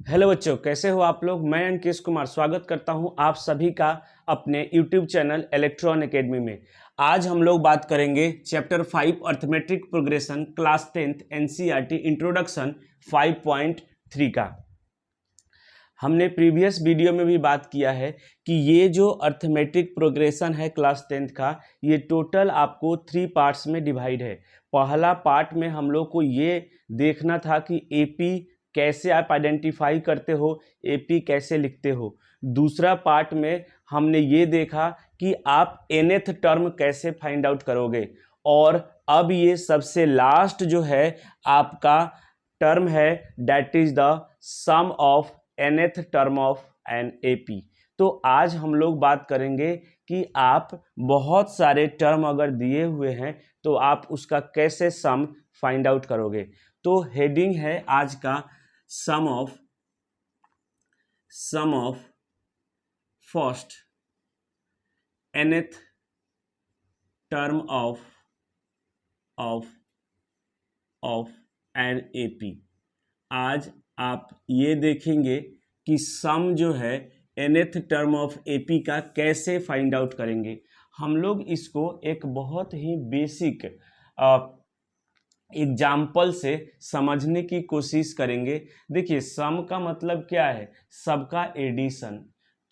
Hello बच्चों, कैसे हो आप लोग। मैं अंकित कुमार स्वागत करता हूं आप सभी का अपने YouTube चैनल इलेक्ट्रॉन एकेडमी में। आज हम लोग बात करेंगे chapter 5 arithmetic progression class 10th NCERT introduction 5.3 का। हमने प्रीवियस वीडियो में भी बात किया है कि ये जो अर्थमेटिक प्रोग्रेशन है क्लास 10th का, ये टोटल आपको 3 पार्ट्स में डिवाइड है। पहला पार्ट में हम लोग को ये देखना था कि एपी कैसे आप आइडेंटिफाई करते हो, एपी कैसे लिखते हो। दूसरा पार्ट में हमने ये देखा कि आप nth टर्म कैसे फाइंड आउट करोगे। और अब ये सबसे लास्ट जो है आपका टर्म है, that is the sum of nth term of an AP. तो आज हम लोग बात करेंगे कि आप बहुत सारे टर्म अगर दिए हुए हैं तो आप उसका कैसे सम फाइंड आउट करोगे। तो हेडिंग है आज का sum of first nth term of an AP. आज आप ये देखेंगे कि सम जो है nth टर्म ऑफ एपी का कैसे फाइंड आउट करेंगे। हम लोग इसको एक बहुत ही बेसिक एग्जाम्पल से समझने की कोशिश करेंगे। देखिए, सम का मतलब क्या है, सबका एडिशन।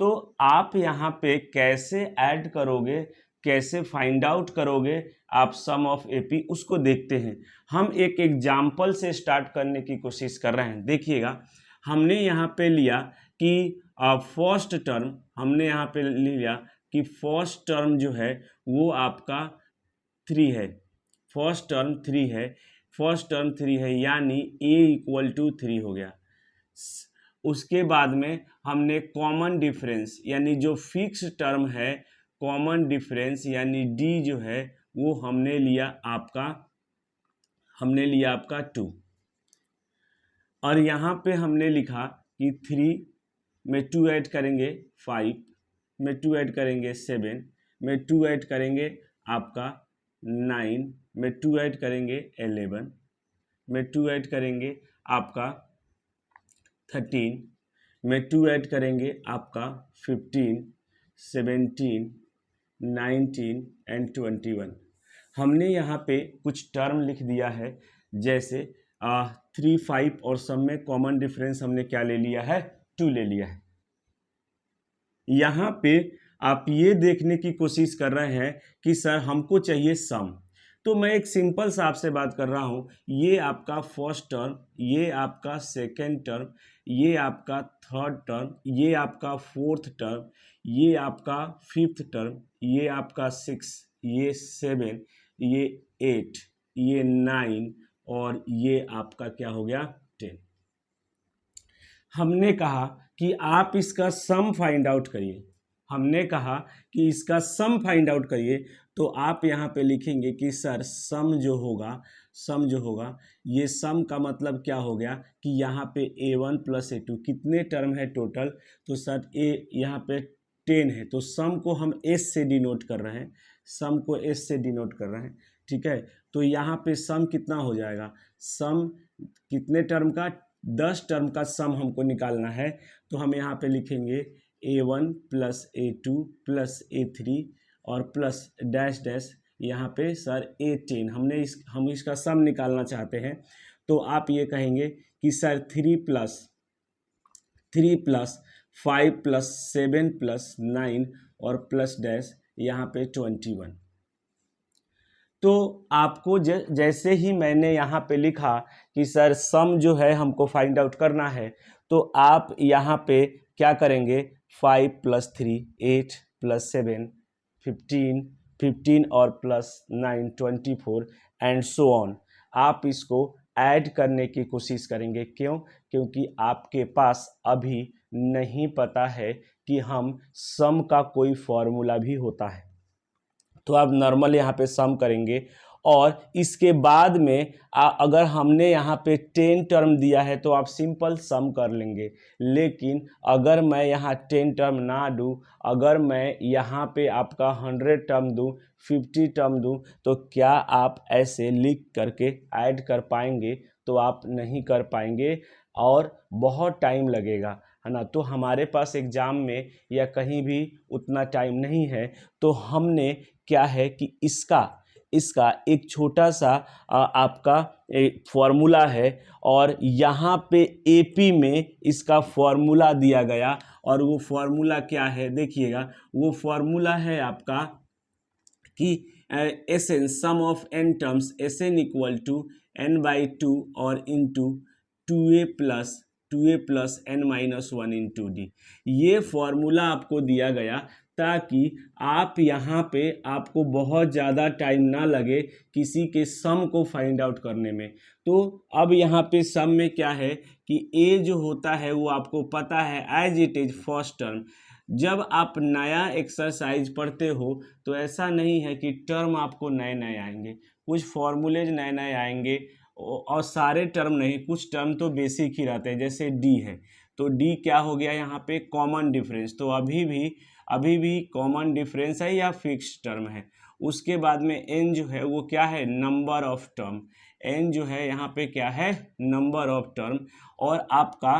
तो आप यहाँ पे कैसे ऐड करोगे, कैसे फाइंड आउट करोगे आप सम ऑफ एपी, उसको देखते हैं। हम एक एग्जाम्पल से स्टार्ट करने की कोशिश कर रहे हैं। देखिएगा, हमने यहाँ पे लिया कि फर्स्ट टर्म, हमने यहाँ पे लिया कि फर्स्ट टर्म जो है वो आपका 3 है। फर्स्ट टर्म 3 है यानी a = 3 हो गया। उसके बाद में हमने कॉमन डिफरेंस यानी जो फिक्स टर्म है, कॉमन डिफरेंस यानी d जो है वो हमने लिया आपका 2। और यहाँ पे हमने लिखा कि 3 में 2 ऐड करेंगे 5, में 2 ऐड करेंगे 7, में 2 ऐड करेंगे आपका 9, में 2 ऐड करेंगे 11, में 2 ऐड करेंगे आपका 13, में 2 ऐड करेंगे आपका 15, 17, 19 एंड 21। हमने यहाँ पे कुछ टर्म लिख दिया है, जैसे 3, 5 और सब में कॉमन डिफरेंस हमने क्या ले लिया है, 2 ले लिया है। यहाँ पे आप ये देखने की कोशिश कर रहे हैं कि सर हमको चाहिए सम। तो मैं एक सिंपल सा आपसे बात कर रहा हूँ, ये आपका फर्स्ट टर्म, ये आपका सेकेंड टर्म, ये आपका थर्ड टर्म, ये आपका फोर्थ टर्म, ये आपका फिफ्थ टर्म, ये आपका 6, ये 7, ये 8, ये 9 और ये आपका क्या हो गया 10। हमने कहा कि आप इसका सम फाइंड आउट करिए। तो आप यहाँ पे लिखेंगे कि सर सम जो होगा ये सम का मतलब क्या हो गया कि यहाँ पे a1 + a2 कितने टर्म है टोटल, तो सर यहाँ पे 10 है, तो सम को हम s से डिनोट कर रहे हैं, ठीक है। तो यहाँ पे सम कितना हो जाएगा, सम कितने टर्म का, 10 टर्म का सम हमको निकालना है। तो हम यहाँ पे लिखेंगे a1 + a2 + a3 और प्लस डैश डैश यहाँ पे सर a10। हम इसका सम निकालना चाहते हैं। तो आप ये कहेंगे कि सर 3 + 5 + 7 + 9 और प्लस डैश यहाँ पे 21। तो आपको जैसे ही मैंने यहाँ पे लिखा कि सर सम जो है हमको फाइंड आउट करना है, तो आप यहाँ पे क्या करेंगे, 5 + 3 8 + 7 15 और प्लस 9 24 एंड सो ऑन। आप इसको ऐड करने की कोशिश करेंगे। क्यों? क्योंकि आपके पास अभी नहीं पता है कि हम सम का कोई फॉर्मूला भी होता है। तो आप नॉर्मल यहाँ पे सम करेंगे और इसके बाद में अगर हमने यहाँ पे 10 टर्म दिया है तो आप सिंपल सम कर लेंगे। लेकिन अगर मैं यहाँ 10 टर्म ना दूँ, अगर मैं यहाँ पे आपका 100 टर्म दूँ, 50 टर्म दूँ, तो क्या आप ऐसे लिख करके ऐड कर पाएंगे? तो आप नहीं कर पाएंगे और बहुत टाइम लगेगा, है ना। तो हमारे पास एग्ज़ाम में या कहीं भी उतना टाइम नहीं है, तो हमने क्या है कि इसका एक छोटा सा आपका फॉर्मूला है, और यहाँ पे एपी में इसका फॉर्मूला दिया गया, और वो फॉर्मूला क्या है देखिएगा, वो फॉर्मूला है आपका कि S n sum of n terms S n equal to n/2 और into 2a+ n-1 into D. ये फॉर्मूला आपको दिया गया ताकि आप यहाँ पे आपको बहुत ज़्यादा टाइम ना लगे किसी के सम को फाइंड आउट करने में। तो अब यहाँ पे सम में क्या है कि ए जो होता है वो आपको पता है as it is first term. जब आप नया एक्सरसाइज पढ़ते हो तो ऐसा नहीं है कि टर्म आपको नए नए आएंगे, कुछ फॉर्मूलेज नए नए आएंगे और सारे टर्म नहीं, कुछ टर्म तो बेसिक ही रहते हैं। जैसे डी है तो डी क्या हो गया यहाँ पे कॉमन डिफरेंस, तो अभी भी कॉमन डिफरेंस है या फिक्स टर्म है। उसके बाद में एन जो है वो क्या है नंबर ऑफ टर्म, एन जो है यहाँ पे क्या है नंबर ऑफ टर्म। और आपका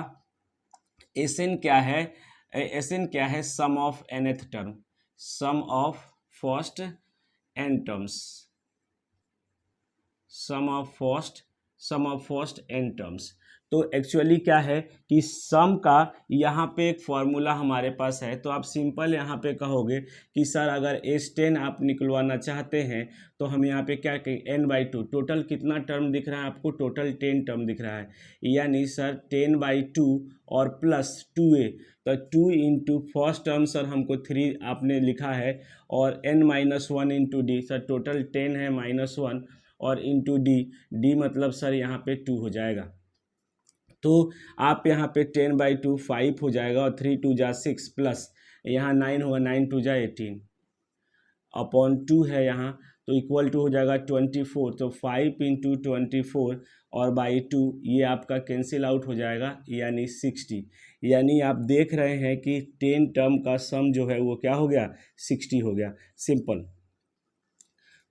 एसएन क्या है, एसएन क्या है sum of nth term, sum of first n terms, sum of first n terms. तो एक्चुअली क्या है कि सम का यहाँ पे एक फॉर्मूला हमारे पास है, तो आप सिंपल यहाँ पे कहोगे कि सर अगर S10 आप निकलवाना चाहते हैं तो हम यहाँ पे क्या कहें n/2, टोटल कितना टर्म दिख रहा है आपको, टोटल 10 टर्म दिख रहा है, यानी सर 10/2 और प्लस 2a, तो 2 इंटू फर्स्ट टर्म सर हमको 3 आपने लिखा है, और n-1 into D, sir total 10 है -1 और इंटू डी मतलब सर यहाँ पे 2 हो जाएगा। तो आप यहाँ पे 10/2 5 हो जाएगा, और 3 2 जा 6 प्लस यहाँ 9 होगा, 9 2 जा 18 अपॉन 2 है यहाँ, तो इक्वल टू हो जाएगा 24। तो 5 इंटू 24 और बाई 2 ये आपका कैंसिल आउट हो जाएगा, यानी 60। यानी आप देख रहे हैं कि 10 टर्म का सम जो है वो क्या हो गया 60 हो गया, सिंपल।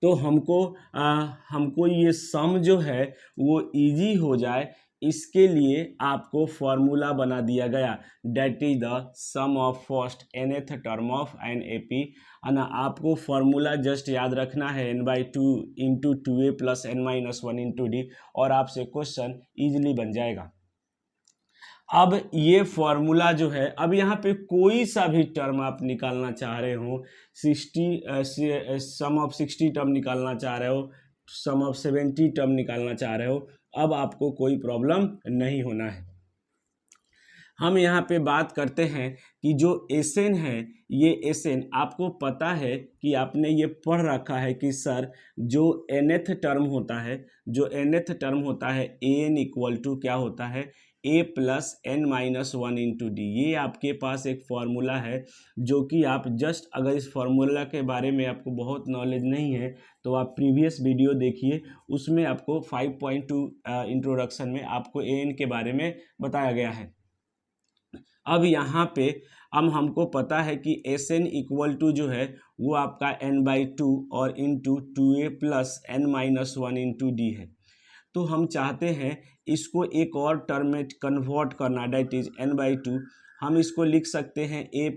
तो हमको ये सम जो है वो इजी हो जाए, इसके लिए आपको फॉर्मूला बना दिया गया, that is the sum of first nth term of an AP, है ना। आपको फॉर्मूला जस्ट याद रखना है n/2 into 2a+ n-1 into D, और आपसे क्वेश्चन इजीली बन जाएगा। अब ये फॉर्मूला जो है, अब यहाँ पे कोई सा भी टर्म आप निकालना चाह रहे हो, 60 सम ऑफ 60 टर्म निकालना चाह रहे हो, सम ऑफ 70 टर्म निकालना चाह रहे हो, अब आपको कोई प्रॉब्लम नहीं होना है। हम यहाँ पे बात करते हैं कि जो एसएन है, ये एसएन आपको पता है कि आपने ये पढ़ रखा है कि सर जो nth टर्म होता है, जो nth टर्म होता है an इक्वल टू क्या होता है a+ n-1 इंटू डी। ये आपके पास एक फॉर्मूला है, जो कि आप जस्ट अगर इस फॉर्मूला के बारे में आपको बहुत नॉलेज नहीं है तो आप प्रीवियस वीडियो देखिए, उसमें आपको 5.2 इंट्रोडक्शन में आपको an के बारे में बताया गया है। अब यहाँ पे हमको पता है कि एसएन इक्वल टू जो है वो आपका n/2 और into 2a+ n-1 into D है। तो हम चाहते हैं इसको एक और टर्म में कन्वर्ट करना, डेट इज n/2। हम इसको लिख सकते हैं a+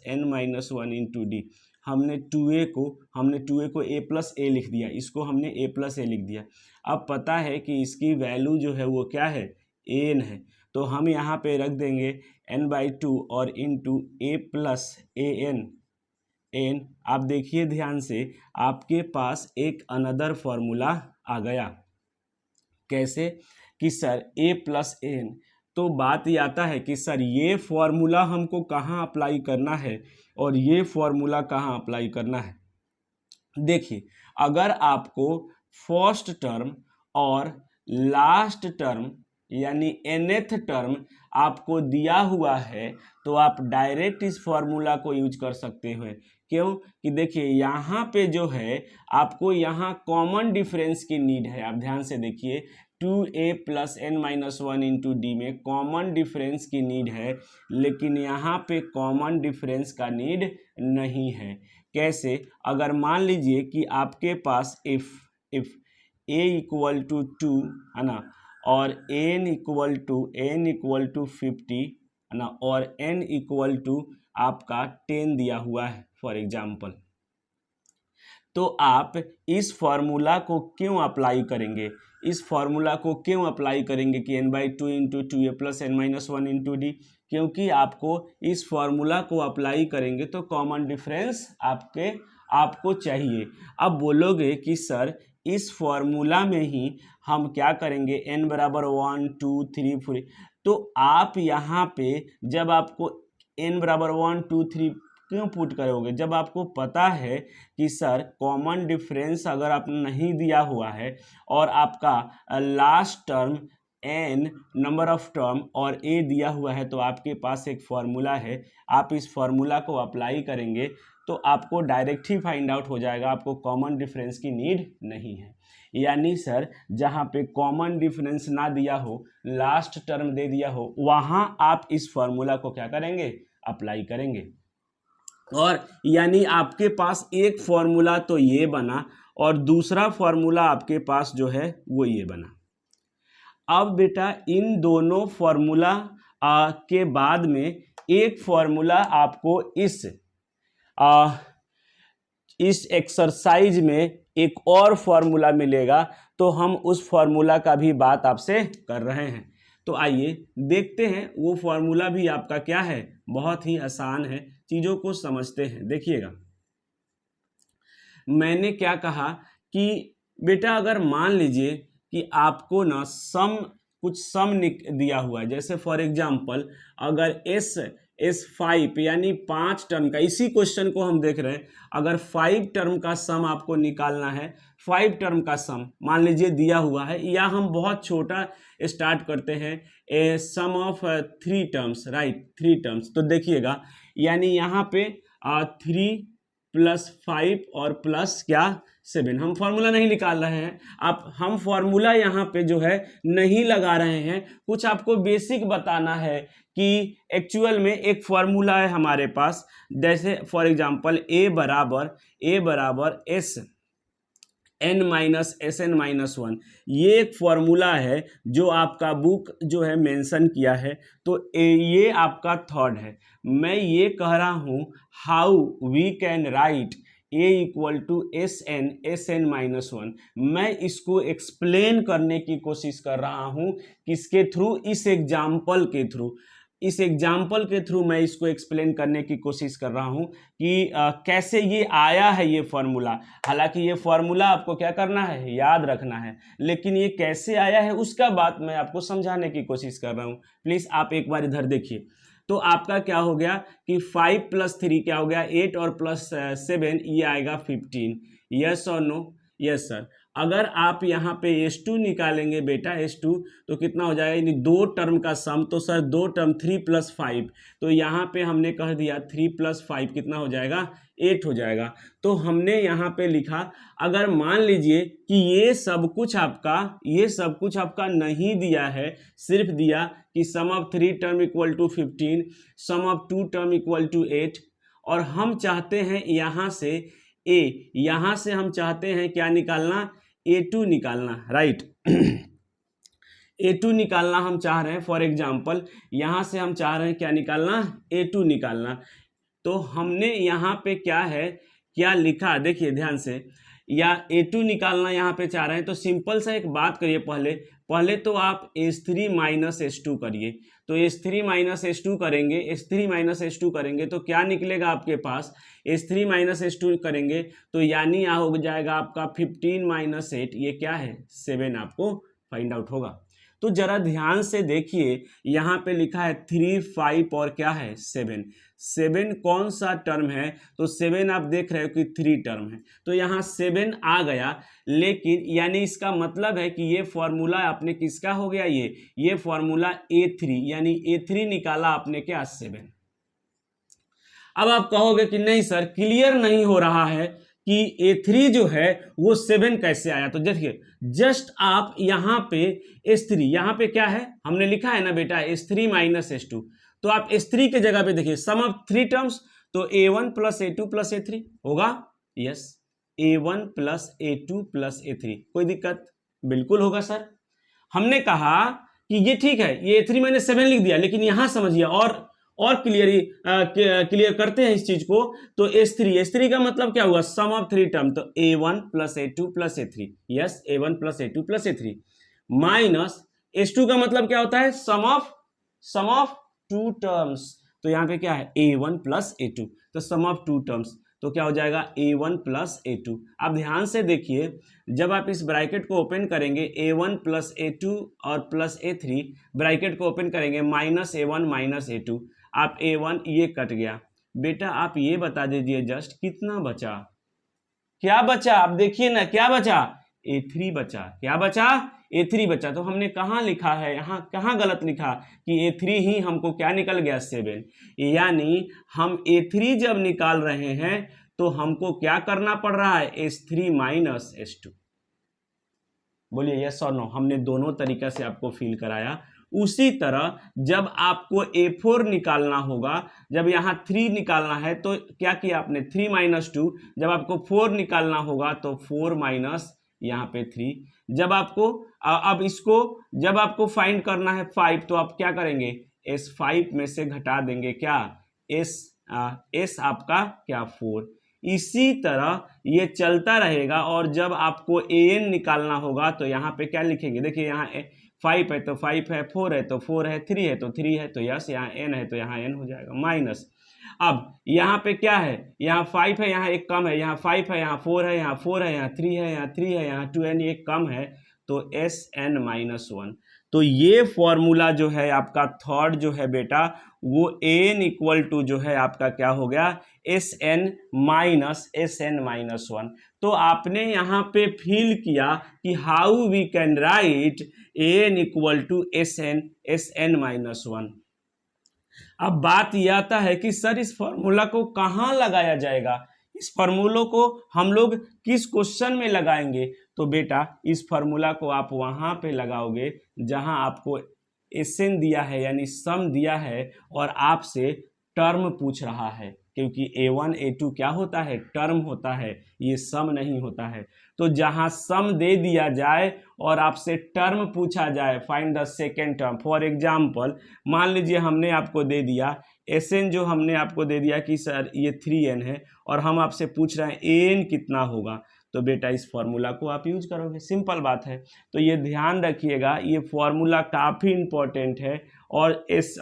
n-1 इंटू डी। हमने 2a को a+a लिख दिया, इसको हमने a+a लिख दिया। अब पता है कि इसकी वैल्यू जो है वो क्या है an है, तो हम यहाँ पे रख देंगे n/2 और इंटू a+an। आप देखिए ध्यान से, आपके पास एक अनदर फॉर्मूला आ गया। कैसे कि सर a+an, तो बात ये आता है कि सर ये फॉर्मूला हमको कहाँ अप्लाई करना है और ये फॉर्मूला कहाँ अप्लाई करना है। देखिए, अगर आपको फर्स्ट टर्म और लास्ट टर्म यानी nth टर्म आपको दिया हुआ है तो आप डायरेक्ट इस फॉर्मूला को यूज कर सकते हो। क्यों कि देखिए यहाँ पे जो है आपको यहाँ कॉमन डिफरेंस की नीड है। आप ध्यान से देखिए 2a+ n-1 इंटू डी में कॉमन डिफरेंस की नीड है, लेकिन यहाँ पे कॉमन डिफरेंस का नीड नहीं है। कैसे, अगर मान लीजिए कि आपके पास इफ a इक्वल टू 2 है ना, और n इक्वल टू 50 है ना, और n इक्वल टू आपका 10 दिया हुआ है फॉर एग्जाम्पल। तो आप इस फॉर्मूला को क्यों अप्लाई करेंगे, इस फॉर्मूला को क्यों अप्लाई करेंगे कि n/2 into 2a plus n-1 into D, क्योंकि आपको इस फॉर्मूला को अप्लाई करेंगे तो कॉमन डिफरेंस आपको चाहिए। अब बोलोगे कि सर इस फॉर्मूला में ही हम क्या करेंगे, n बराबर 1 2 3 4, तो आप यहाँ पे जब आपको n बराबर 1 2 3 क्यों पुट करोगे, जब आपको पता है कि सर कॉमन डिफरेंस अगर आपने नहीं दिया हुआ है और आपका last term n number of term और a दिया हुआ है, तो आपके पास एक फॉर्मूला है, आप इस फॉर्मूला को अप्लाई करेंगे तो आपको डायरेक्ट ही फाइंड आउट हो जाएगा, आपको कॉमन डिफरेंस की नीड नहीं है। यानी सर जहाँ पे कॉमन डिफरेंस ना दिया हो, लास्ट टर्म दे दिया हो, वहाँ आप इस फॉर्मूला को क्या करेंगे, अप्लाई करेंगे। और यानी आपके पास एक फॉर्मूला तो ये बना और दूसरा फॉर्मूला आपके पास जो है वो ये बना। अब बेटा इन दोनों फॉर्मूला के बाद में एक फॉर्मूला आपको इस एक्सरसाइज में एक और फॉर्मूला मिलेगा, तो हम उस फॉर्मूला का भी बात आपसे कर रहे हैं। तो आइए देखते हैं वो फॉर्मूला भी आपका क्या है, बहुत ही आसान है, चीज़ों को समझते हैं। देखिएगा मैंने क्या कहा कि बेटा अगर मान लीजिए कि आपको ना कुछ सम दिया हुआ है, जैसे फॉर एग्जांपल अगर S5 यानी 5 टर्म का, इसी क्वेश्चन को हम देख रहे हैं, अगर 5 टर्म का सम आपको निकालना है, 5 टर्म का सम मान लीजिए दिया हुआ है, या हम बहुत छोटा स्टार्ट करते हैं, ए सम ऑफ 3 टर्म्स, राइट, 3 टर्म्स। तो देखिएगा यानी यहाँ पे 3 + 5 और प्लस क्या 7, हम फॉर्मूला नहीं निकाल रहे हैं, हम फॉर्मूला यहाँ पे जो है नहीं लगा रहे हैं, कुछ आपको बेसिक बताना है कि एक्चुअल में एक फॉर्मूला है हमारे पास, जैसे फॉर एग्जांपल a बराबर Sn-1, ये एक फॉर्मूला है जो आपका बुक जो है मेंशन किया है, तो ये आपका थर्ड है। मैं ये कह रहा हूँ how we can write a equal to Sn-1, मैं इसको एक्सप्लेन करने की कोशिश कर रहा हूँ, किसके थ्रू, इस एग्जाम्पल के थ्रू मैं इसको एक्सप्लेन करने की कोशिश कर रहा हूँ कि कैसे ये आया है ये फॉर्मूला। हालांकि ये फॉर्मूला आपको क्या करना है, याद रखना है, लेकिन ये कैसे आया है उसका बात मैं आपको समझाने की कोशिश कर रहा हूँ। प्लीज़ आप एक बार इधर देखिए। तो आपका क्या हो गया कि 5 + 3 क्या हो गया, 8 और प्लस 7 ये आएगा 15। यस और नो, यस सर। अगर आप यहाँ पे S2 निकालेंगे बेटा, S2 तो कितना हो जाएगा, यानी 2 टर्म का सम, तो सर 2 टर्म 3 + 5, तो यहाँ पे हमने कह दिया 3 + 5 कितना हो जाएगा, 8 हो जाएगा। तो हमने यहाँ पे लिखा, अगर मान लीजिए कि ये सब कुछ आपका नहीं दिया है, सिर्फ दिया कि sum of 3 term equal to 15, sum of 2 term equal to 8, और हम चाहते हैं यहाँ से हम चाहते हैं क्या निकालना, A2 निकालना, राइट। A2 निकालना हम चाह रहे हैं, फॉर एग्जांपल यहाँ से हम चाह रहे हैं क्या निकालना, A2 निकालना। तो हमने यहाँ पे क्या लिखा, देखिए ध्यान से, या A2 निकालना यहाँ पे चाह रहे हैं, तो सिंपल सा एक बात करिए, पहले तो आप S3 - S2 करिए। तो S3 - S2 करेंगे तो क्या निकलेगा आपके पास, S3 - S2 करेंगे तो यानी यहाँ हो जाएगा आपका 15 - 8, ये क्या है, 7 आपको फाइंड आउट होगा। तो जरा ध्यान से देखिए, यहाँ पे लिखा है 3 5 और क्या है 7 कौन सा टर्म है, तो 7 आप देख रहे हो कि 3 टर्म है, तो यहाँ 7 आ गया। लेकिन यानी इसका मतलब है कि ये फॉर्मूला आपने किसका हो गया, ये फॉर्मूला A3, यानी A3 निकाला आपने क्या, 7। अब आप कहोगे कि नहीं सर क्लियर नहीं हो रहा है कि A3 जो है वो 7 कैसे आया। तो देखिए जस्ट आप यहाँ पे S3, यहाँ पे क्या है हमने लिखा है ना बेटा, S3 - S2, तो आप S3 के जगह पे देखिए सम ऑफ 3 टर्म्स, तो A1 + A2 + A3 होगा, यस, A1 + A2 + A3, कोई दिक्कत बिल्कुल होगा सर। हमने कहा कि ये ठीक है, ये A3 मैंने 7 लिख दिया, लेकिन यहां समझिए और क्लियर करते हैं इस चीज को। तो S3 का मतलब क्या हुआ, सम ऑफ 3 टर्म, तो A1 plus A2 plus A3, yes A1 plus A2 plus A3 minus S2 का मतलब क्या होता है, सम ऑफ 2 टर्म्स। तो यहां पे क्या है A1 प्लस A2, तो सम ऑफ 2 टर्म्स, तो क्या हो जाएगा A1 प्लस A2। आप ध्यान से देखिए, जब आप इस ब्रैकेट को ओपन करेंगे A1 प्लस A2 और प्लस A3, ब्रैकेट को ओपन करेंगे माइनस A1 माइनस A2, आप A1 ये कट गया। बेटा आप ये बता दीजिए जस्ट कितना बचा, क्या बचा, आप देखिए ना क्या बचा, A3 बचा। क्या बचा, A3 बचा। तो हमने कहाँ लिखा है, यहाँ कहाँ गलत लिखा कि A3 ही हमको क्या निकल गया 7, यानी हम A3 जब निकाल रहे हैं तो हमको क्या करना पड़ रहा है, S3 माइनस S2। बोलिए यस और नो। हमने दोनों तरीका से आपको फील कराया। उसी तरह जब आपको A4 निकालना होगा, जब यहाँ 3 निकालना है तो क्या किया आपने, 3 माइनस 2। जब आपको 4 निकालना होगा तो 4 माइनस यहाँ पे 3। जब आपको अब इसको जब आपको फाइंड करना है 5, तो आप क्या करेंगे, S5 में से घटा देंगे क्या, S आपका क्या 4। इसी तरह ये चलता रहेगा। और जब आपको an निकालना होगा तो यहाँ पे क्या लिखेंगे, देखिए यहाँ 5 है तो 5 है, 4 है तो 4 है, 3 है तो 3 है, तो यस यहाँ n है तो यहाँ n हो जाएगा माइनस। अब यहाँ पे क्या है, यहाँ 5 है, यहाँ एक कम है, यहाँ 5 है, यहाँ 4 है, यहाँ 4 है, यहाँ 3 है, यहाँ 3 है, यहाँ 2n एक कम है, तो Sn माइनस 1। तो ये फॉर्मूला जो है आपका थर्ड जो है बेटा, वो an इक्वल टू जो है आपका क्या हो गया, Sn माइनस 1। तो आपने यहाँ पे फील किया कि how we can write an equal to Sn minus 1। अब बात यह आता है कि सर इस फॉर्मूला को कहाँ लगाया जाएगा, इस फॉर्मूलों को हम लोग किस क्वेश्चन में लगाएंगे। तो बेटा इस फॉर्मूला को आप वहां पे लगाओगे जहां आपको Sn दिया है, यानी सम दिया है, और आपसे टर्म पूछ रहा है, क्योंकि A1 A2 क्या होता है, टर्म होता है, ये सम नहीं होता है। तो जहां सम दे दिया जाए और आपसे टर्म पूछा जाए, find the second term. For example मान लीजिए हमने आपको दे दिया Sn, जो हमने आपको दे दिया कि सर ये 3n है, और हम आपसे पूछ रहे हैं an कितना होगा, तो बेटा इस फॉर्मूला को आप यूज करोगे, सिंपल बात है। तो ये ध्यान रखिएगा, ये फॉर्मूला काफ़ी इंपॉर्टेंट है। और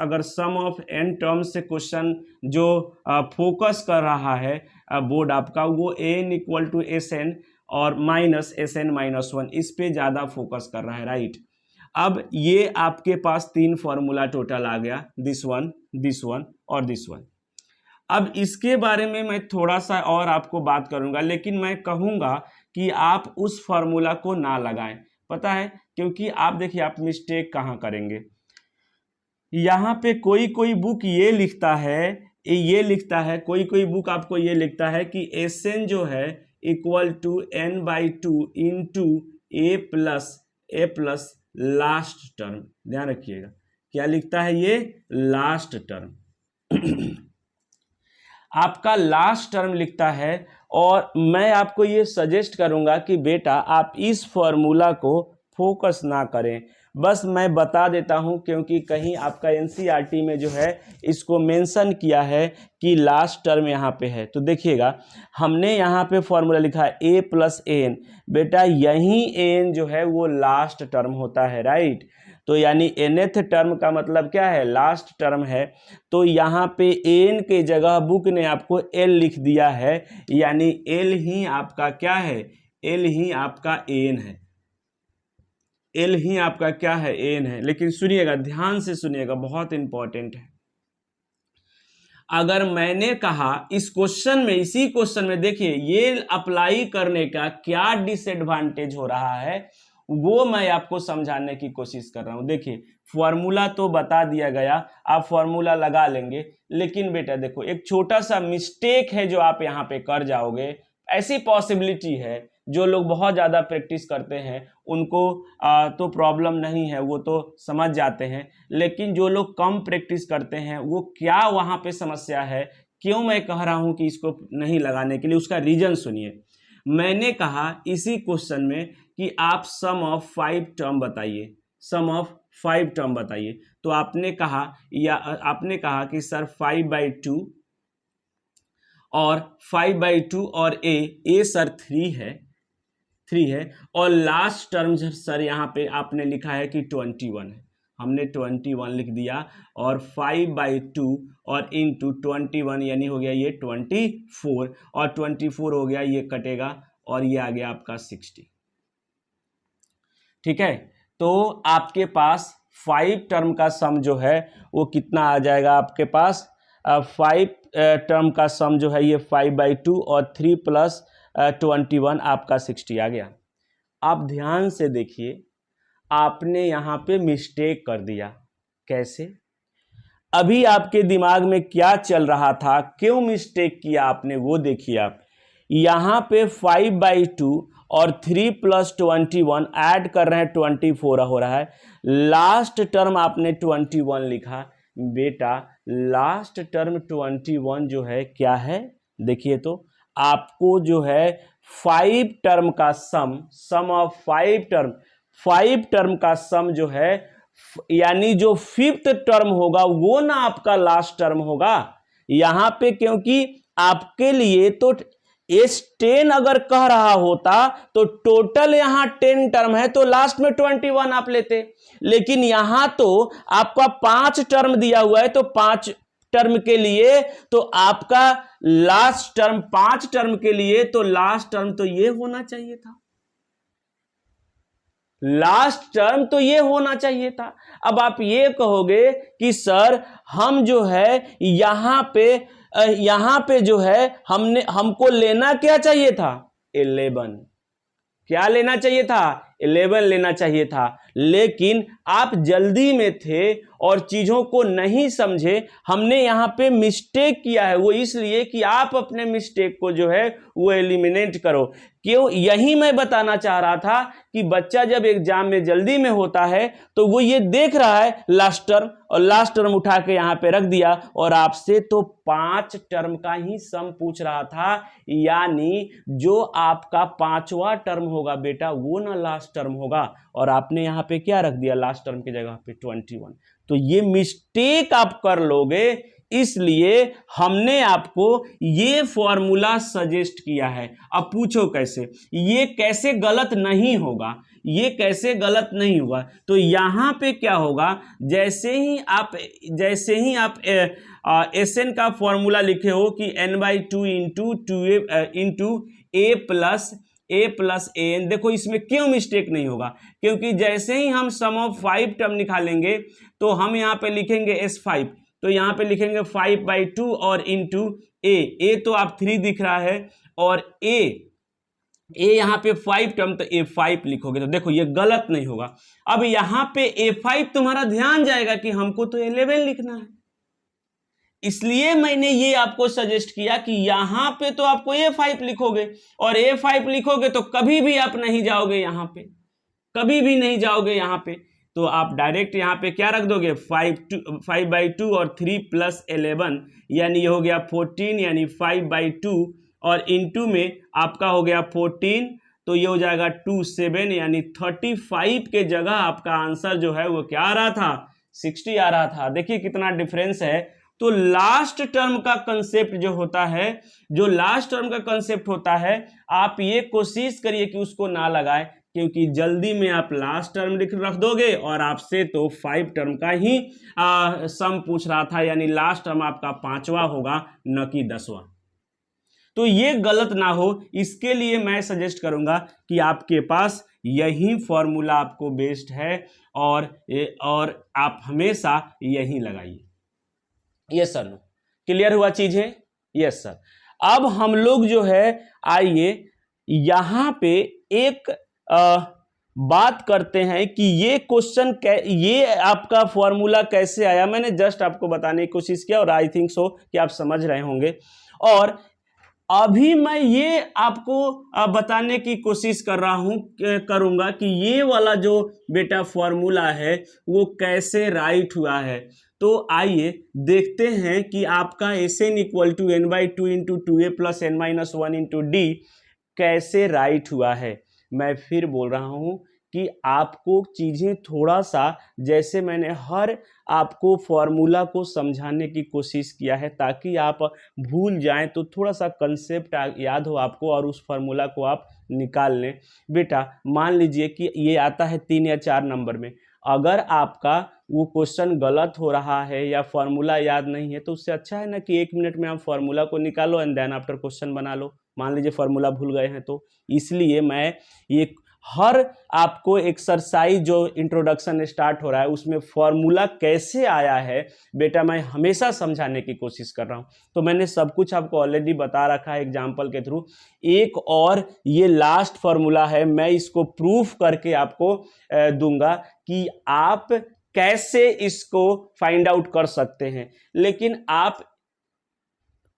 अगर सम ऑफ n टर्म्स से क्वेश्चन जो फोकस कर रहा है बोर्ड आपका, वो an इक्वल टू Sn और माइनस Sn माइनस 1, इस पे ज़्यादा फोकस कर रहा है, राइट। अब ये आपके पास 3 फॉर्मूला टोटल आ गया, दिस वन और दिस वन। अब इसके बारे में मैं थोड़ा सा और आपको बात करूंगा, लेकिन मैं कहूंगा कि आप उस फॉर्मूला को ना लगाएं। पता है क्योंकि आप देखिए आप मिस्टेक कहाँ करेंगे, यहाँ पे कोई बुक ये लिखता है, कोई बुक आपको ये लिखता है कि Sn जो है equal to n/2 into A plus last term. ध्यान रखिएगा क्या लिखता है, ये लास्ट टर्म आपका लास्ट टर्म लिखता है। और मैं आपको ये सजेस्ट करूंगा कि बेटा आप इस फॉर्मूला को फोकस ना करें, बस मैं बता देता हूं, क्योंकि कहीं आपका एनसीईआरटी में जो है इसको मेंशन किया है कि लास्ट टर्म यहाँ पे है। तो देखिएगा हमने यहाँ पे फॉर्मूला लिखा है a प्लस an, बेटा यही an जो है वो लास्ट टर्म होता है, राइट। तो यानी nth टर्म का मतलब क्या है, लास्ट टर्म है। तो यहाँ पे n के जगह बुक ने आपको l लिख दिया है, यानी l ही आपका क्या है, l ही आपका an है, l ही आपका क्या है, an है। लेकिन सुनिएगा, ध्यान से सुनिएगा, बहुत इंपॉर्टेंट है। अगर मैंने कहा इस क्वेश्चन में, इसी क्वेश्चन में देखिए ये अप्लाई करने का क्या डिसएडवांटेज हो रहा है, वो मैं आपको समझाने की कोशिश कर रहा हूं। देखिए फॉर्मूला तो बता दिया गया, आप फॉर्मूला लगा लेंगे, लेकिन बेटा देखो एक छोटा सा मिस्टेक है जो आप यहाँ पे कर जाओगे। ऐसी पॉसिबिलिटी है, जो लोग बहुत ज़्यादा प्रैक्टिस करते हैं उनको तो प्रॉब्लम नहीं है, वो तो समझ जाते हैं, लेकिन जो लोग कम प्रैक्टिस करते हैं वो क्या वहाँ पे समस्या है, क्यों मैं कह रहा हूँ कि इसको नहीं लगाने के लिए, उसका रीज़न सुनिए। मैंने कहा इसी क्वेश्चन में कि आप सम ऑफ 5 टर्म बताइए, सम ऑफ 5 टर्म बताइए। तो आपने कहा कि सर 5/2 और 5/2 और ए सर 3 है और लास्ट टर्म सर यहाँ पे आपने लिखा है कि 21 है, हमने 21 लिख दिया और 5/2 और इंटू 21 यानी हो गया ये 24 और 24 हो गया, ये कटेगा और ये आ गया आपका 60। ठीक है, तो आपके पास 5 टर्म का सम जो है वो कितना आ जाएगा आपके पास, 5 टर्म का सम जो है ये 5/2 और 3 + 21 आपका 60 आ गया। आप ध्यान से देखिए, आपने यहाँ पे मिस्टेक कर दिया। कैसे? अभी आपके दिमाग में क्या चल रहा था, क्यों मिस्टेक किया आपने, वो देखिए। आप यहाँ पे 5/2 और 3 + 21 ऐड कर रहे हैं, 24 हो रहा है। लास्ट टर्म आपने 21 लिखा। बेटा लास्ट टर्म 21 जो है क्या है, देखिए तो आपको जो है 5 टर्म का सम ऑफ 5 टर्म का सम जो है, यानी जो 5th टर्म होगा वो ना आपका लास्ट टर्म होगा यहां पे, क्योंकि आपके लिए तो S10 अगर कह रहा होता तो टोटल यहां 10 टर्म है तो लास्ट में 21 आप लेते, लेकिन यहां तो आपका 5 टर्म दिया हुआ है तो 5 टर्म के लिए तो आपका लास्ट टर्म 5 टर्म के लिए तो लास्ट टर्म तो ये होना चाहिए था, लास्ट टर्म तो ये होना चाहिए था। अब आप ये कहोगे कि सर हम जो है यहां पे जो है हमको लेना क्या चाहिए था, 11, क्या लेना चाहिए था, 11 लेना चाहिए था, लेकिन आप जल्दी में थे और चीजों को नहीं समझे। हमने यहां पे मिस्टेक किया है, वो इसलिए कि आप अपने मिस्टेक को जो है वो एलिमिनेट करो। क्यों, यही मैं बताना चाह रहा था कि बच्चा जब एग्जाम में जल्दी में होता है तो वो ये देख रहा है लास्ट टर्म, और लास्ट टर्म उठा के यहां पे रख दिया, और आपसे तो 5 टर्म का ही सम पूछ रहा था, यानी जो आपका 5वां टर्म होगा बेटा वो ना लास्ट टर्म होगा, और आपने यहां पे क्या रख दिया लास्ट टर्म की जगह पे 21। तो ये मिस्टेक आप कर लोगे, इसलिए हमने आपको ये फॉर्मूला सजेस्ट किया है। अब पूछो कैसे, ये कैसे गलत नहीं होगा, ये कैसे गलत नहीं होगा। तो यहां पे क्या होगा, जैसे ही आप एसएन का फॉर्मूला लिखे हो कि n/2 into a plus an, देखो इसमें क्यों मिस्टेक नहीं होगा, क्योंकि जैसे ही हम सम ऑफ 5 टर्म निकालेंगे तो हम यहाँ पे लिखेंगे S5, तो यहाँ पे लिखेंगे 5/2 और इंटू a तो आप 3 दिख रहा है, और a यहाँ पे 5 टर्म तो A5 लिखोगे, तो देखो ये गलत नहीं होगा। अब यहाँ पे A5 तुम्हारा ध्यान जाएगा कि हमको तो 11 लिखना है, इसलिए मैंने ये आपको सजेस्ट किया कि यहां पे तो आपको A5 लिखोगे, और A5 लिखोगे तो कभी भी आप नहीं जाओगे यहां पे, कभी भी नहीं जाओगे यहां पे, तो आप डायरेक्ट यहां पे क्या रख दोगे 5/2 और 3 + 11, यानी ये हो गया 14, यानी 5/2 और इंटू में आपका हो गया 14, तो ये हो जाएगा 27, यानी 35 के जगह आपका आंसर जो है वो क्या आ रहा था, 60 आ रहा था। देखिए कितना डिफरेंस है। तो लास्ट टर्म का कंसेप्ट जो होता है, जो लास्ट टर्म का कंसेप्ट होता है, आप ये कोशिश करिए कि उसको ना लगाएं, क्योंकि जल्दी में आप लास्ट टर्म रख दोगे, और आपसे तो 5 टर्म का ही सम पूछ रहा था, यानी लास्ट टर्म आपका 5वां होगा न कि 10वां। तो ये गलत ना हो, इसके लिए मैं सजेस्ट करूंगा कि आपके पास यही फॉर्मूला आपको बेस्ट है, और आप हमेशा यही लगाइए। यस सर, नो क्लियर हुआ चीजें? Yes sir. अब हम लोग जो है आइए यहां पे एक बात करते हैं कि ये क्वेश्चन ये आपका फॉर्मूला कैसे आया। मैंने जस्ट आपको बताने की कोशिश किया, और आई थिंक सो कि आप समझ रहे होंगे, और अभी मैं ये आपको बताने की कोशिश करूंगा कि ये वाला जो बेटा फॉर्मूला है वो कैसे राइट हुआ है। तो आइए देखते हैं कि आपका Sn = n/2 into 2a + n - 1 into d कैसे राइट हुआ है। मैं फिर बोल रहा हूँ कि आपको चीज़ें थोड़ा सा, जैसे मैंने हर आपको फॉर्मूला को समझाने की कोशिश किया है ताकि आप भूल जाएं, तो थोड़ा सा कंसेप्ट याद हो आपको और उस फॉर्मूला को आप निकाल लें। बेटा मान लीजिए कि ये आता है 3 या 4 नंबर में, अगर आपका वो क्वेश्चन गलत हो रहा है या फॉर्मूला याद नहीं है, तो उससे अच्छा है ना कि 1 मिनट में आप फॉर्मूला को निकालो एंड देन आफ्टर क्वेश्चन बना लो। मान लीजिए फॉर्मूला भूल गए हैं, तो इसलिए मैं ये हर आपको एक्सरसाइज जो इंट्रोडक्शन स्टार्ट हो रहा है उसमें फॉर्मूला कैसे आया है बेटा मैं हमेशा समझाने की कोशिश कर रहा हूं। तो मैंने सब कुछ आपको ऑलरेडी बता रखा है एग्जांपल के थ्रू। एक और ये लास्ट फॉर्मूला है, मैं इसको प्रूफ करके आपको दूंगा कि आप कैसे इसको फाइंड आउट कर सकते हैं, लेकिन आप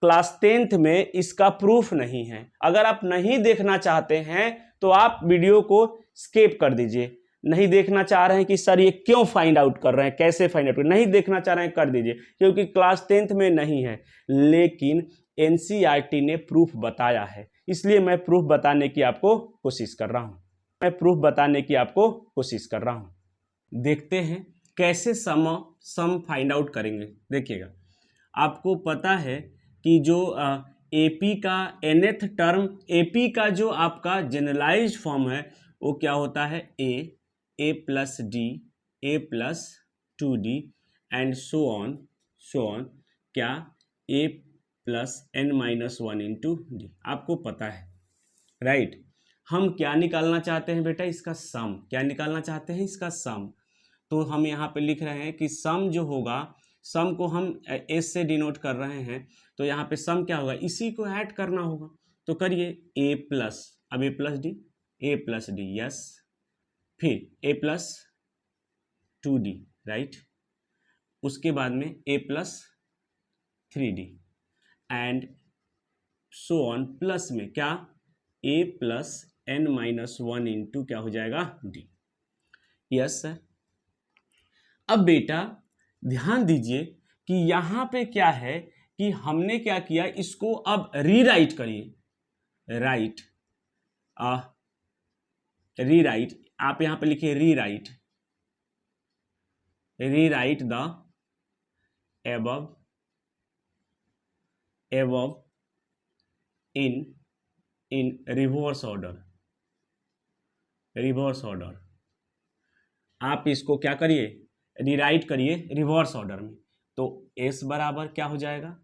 क्लास 10th में इसका प्रूफ नहीं है। अगर आप नहीं देखना चाहते हैं तो आप वीडियो को स्किप कर दीजिए। नहीं देखना चाह रहे हैं कि सर ये क्यों फाइंड आउट कर रहे हैं, कैसे फाइंड आउट, नहीं देखना चाह रहे हैं कर दीजिए, क्योंकि क्लास 10th में नहीं है। लेकिन एनसीईआरटी ने प्रूफ बताया है, इसलिए मैं प्रूफ बताने की आपको कोशिश कर रहा हूं। देखते हैं कैसे सम फाइंड आउट करेंगे। देखिएगा, आपको पता है कि जो एपी का nth टर्म, एपी का जो आपका जनरलाइज्ड फॉर्म है वो क्या होता है, a plus d, a plus 2d and so on क्या a plus n minus 1 into d. आपको पता है राइट। हम क्या निकालना चाहते हैं बेटा, इसका सम। क्या निकालना चाहते हैं, इसका सम। तो हम यहाँ पे लिख रहे हैं कि सम जो होगा, सम को हम एस से डिनोट कर रहे हैं, तो यहाँ पे सम क्या होगा, इसी को ऐड करना होगा। तो करिए ए प्लस, अब ए प्लस डी यस, फिर ए प्लस 2d राइट, उसके बाद में a plus 3d and so on, plus में क्या a plus n minus 1 into क्या हो जाएगा डी। Yes sir. अब बेटा ध्यान दीजिए कि यहां पे क्या है कि हमने क्या किया, इसको अब रीराइट करिए। रीराइट आप यहां पे लिखिए rewrite the above in reverse order. आप इसको क्या करिए, रीराइट करिए रिवर्स ऑर्डर में। तो s बराबर क्या हो जाएगा,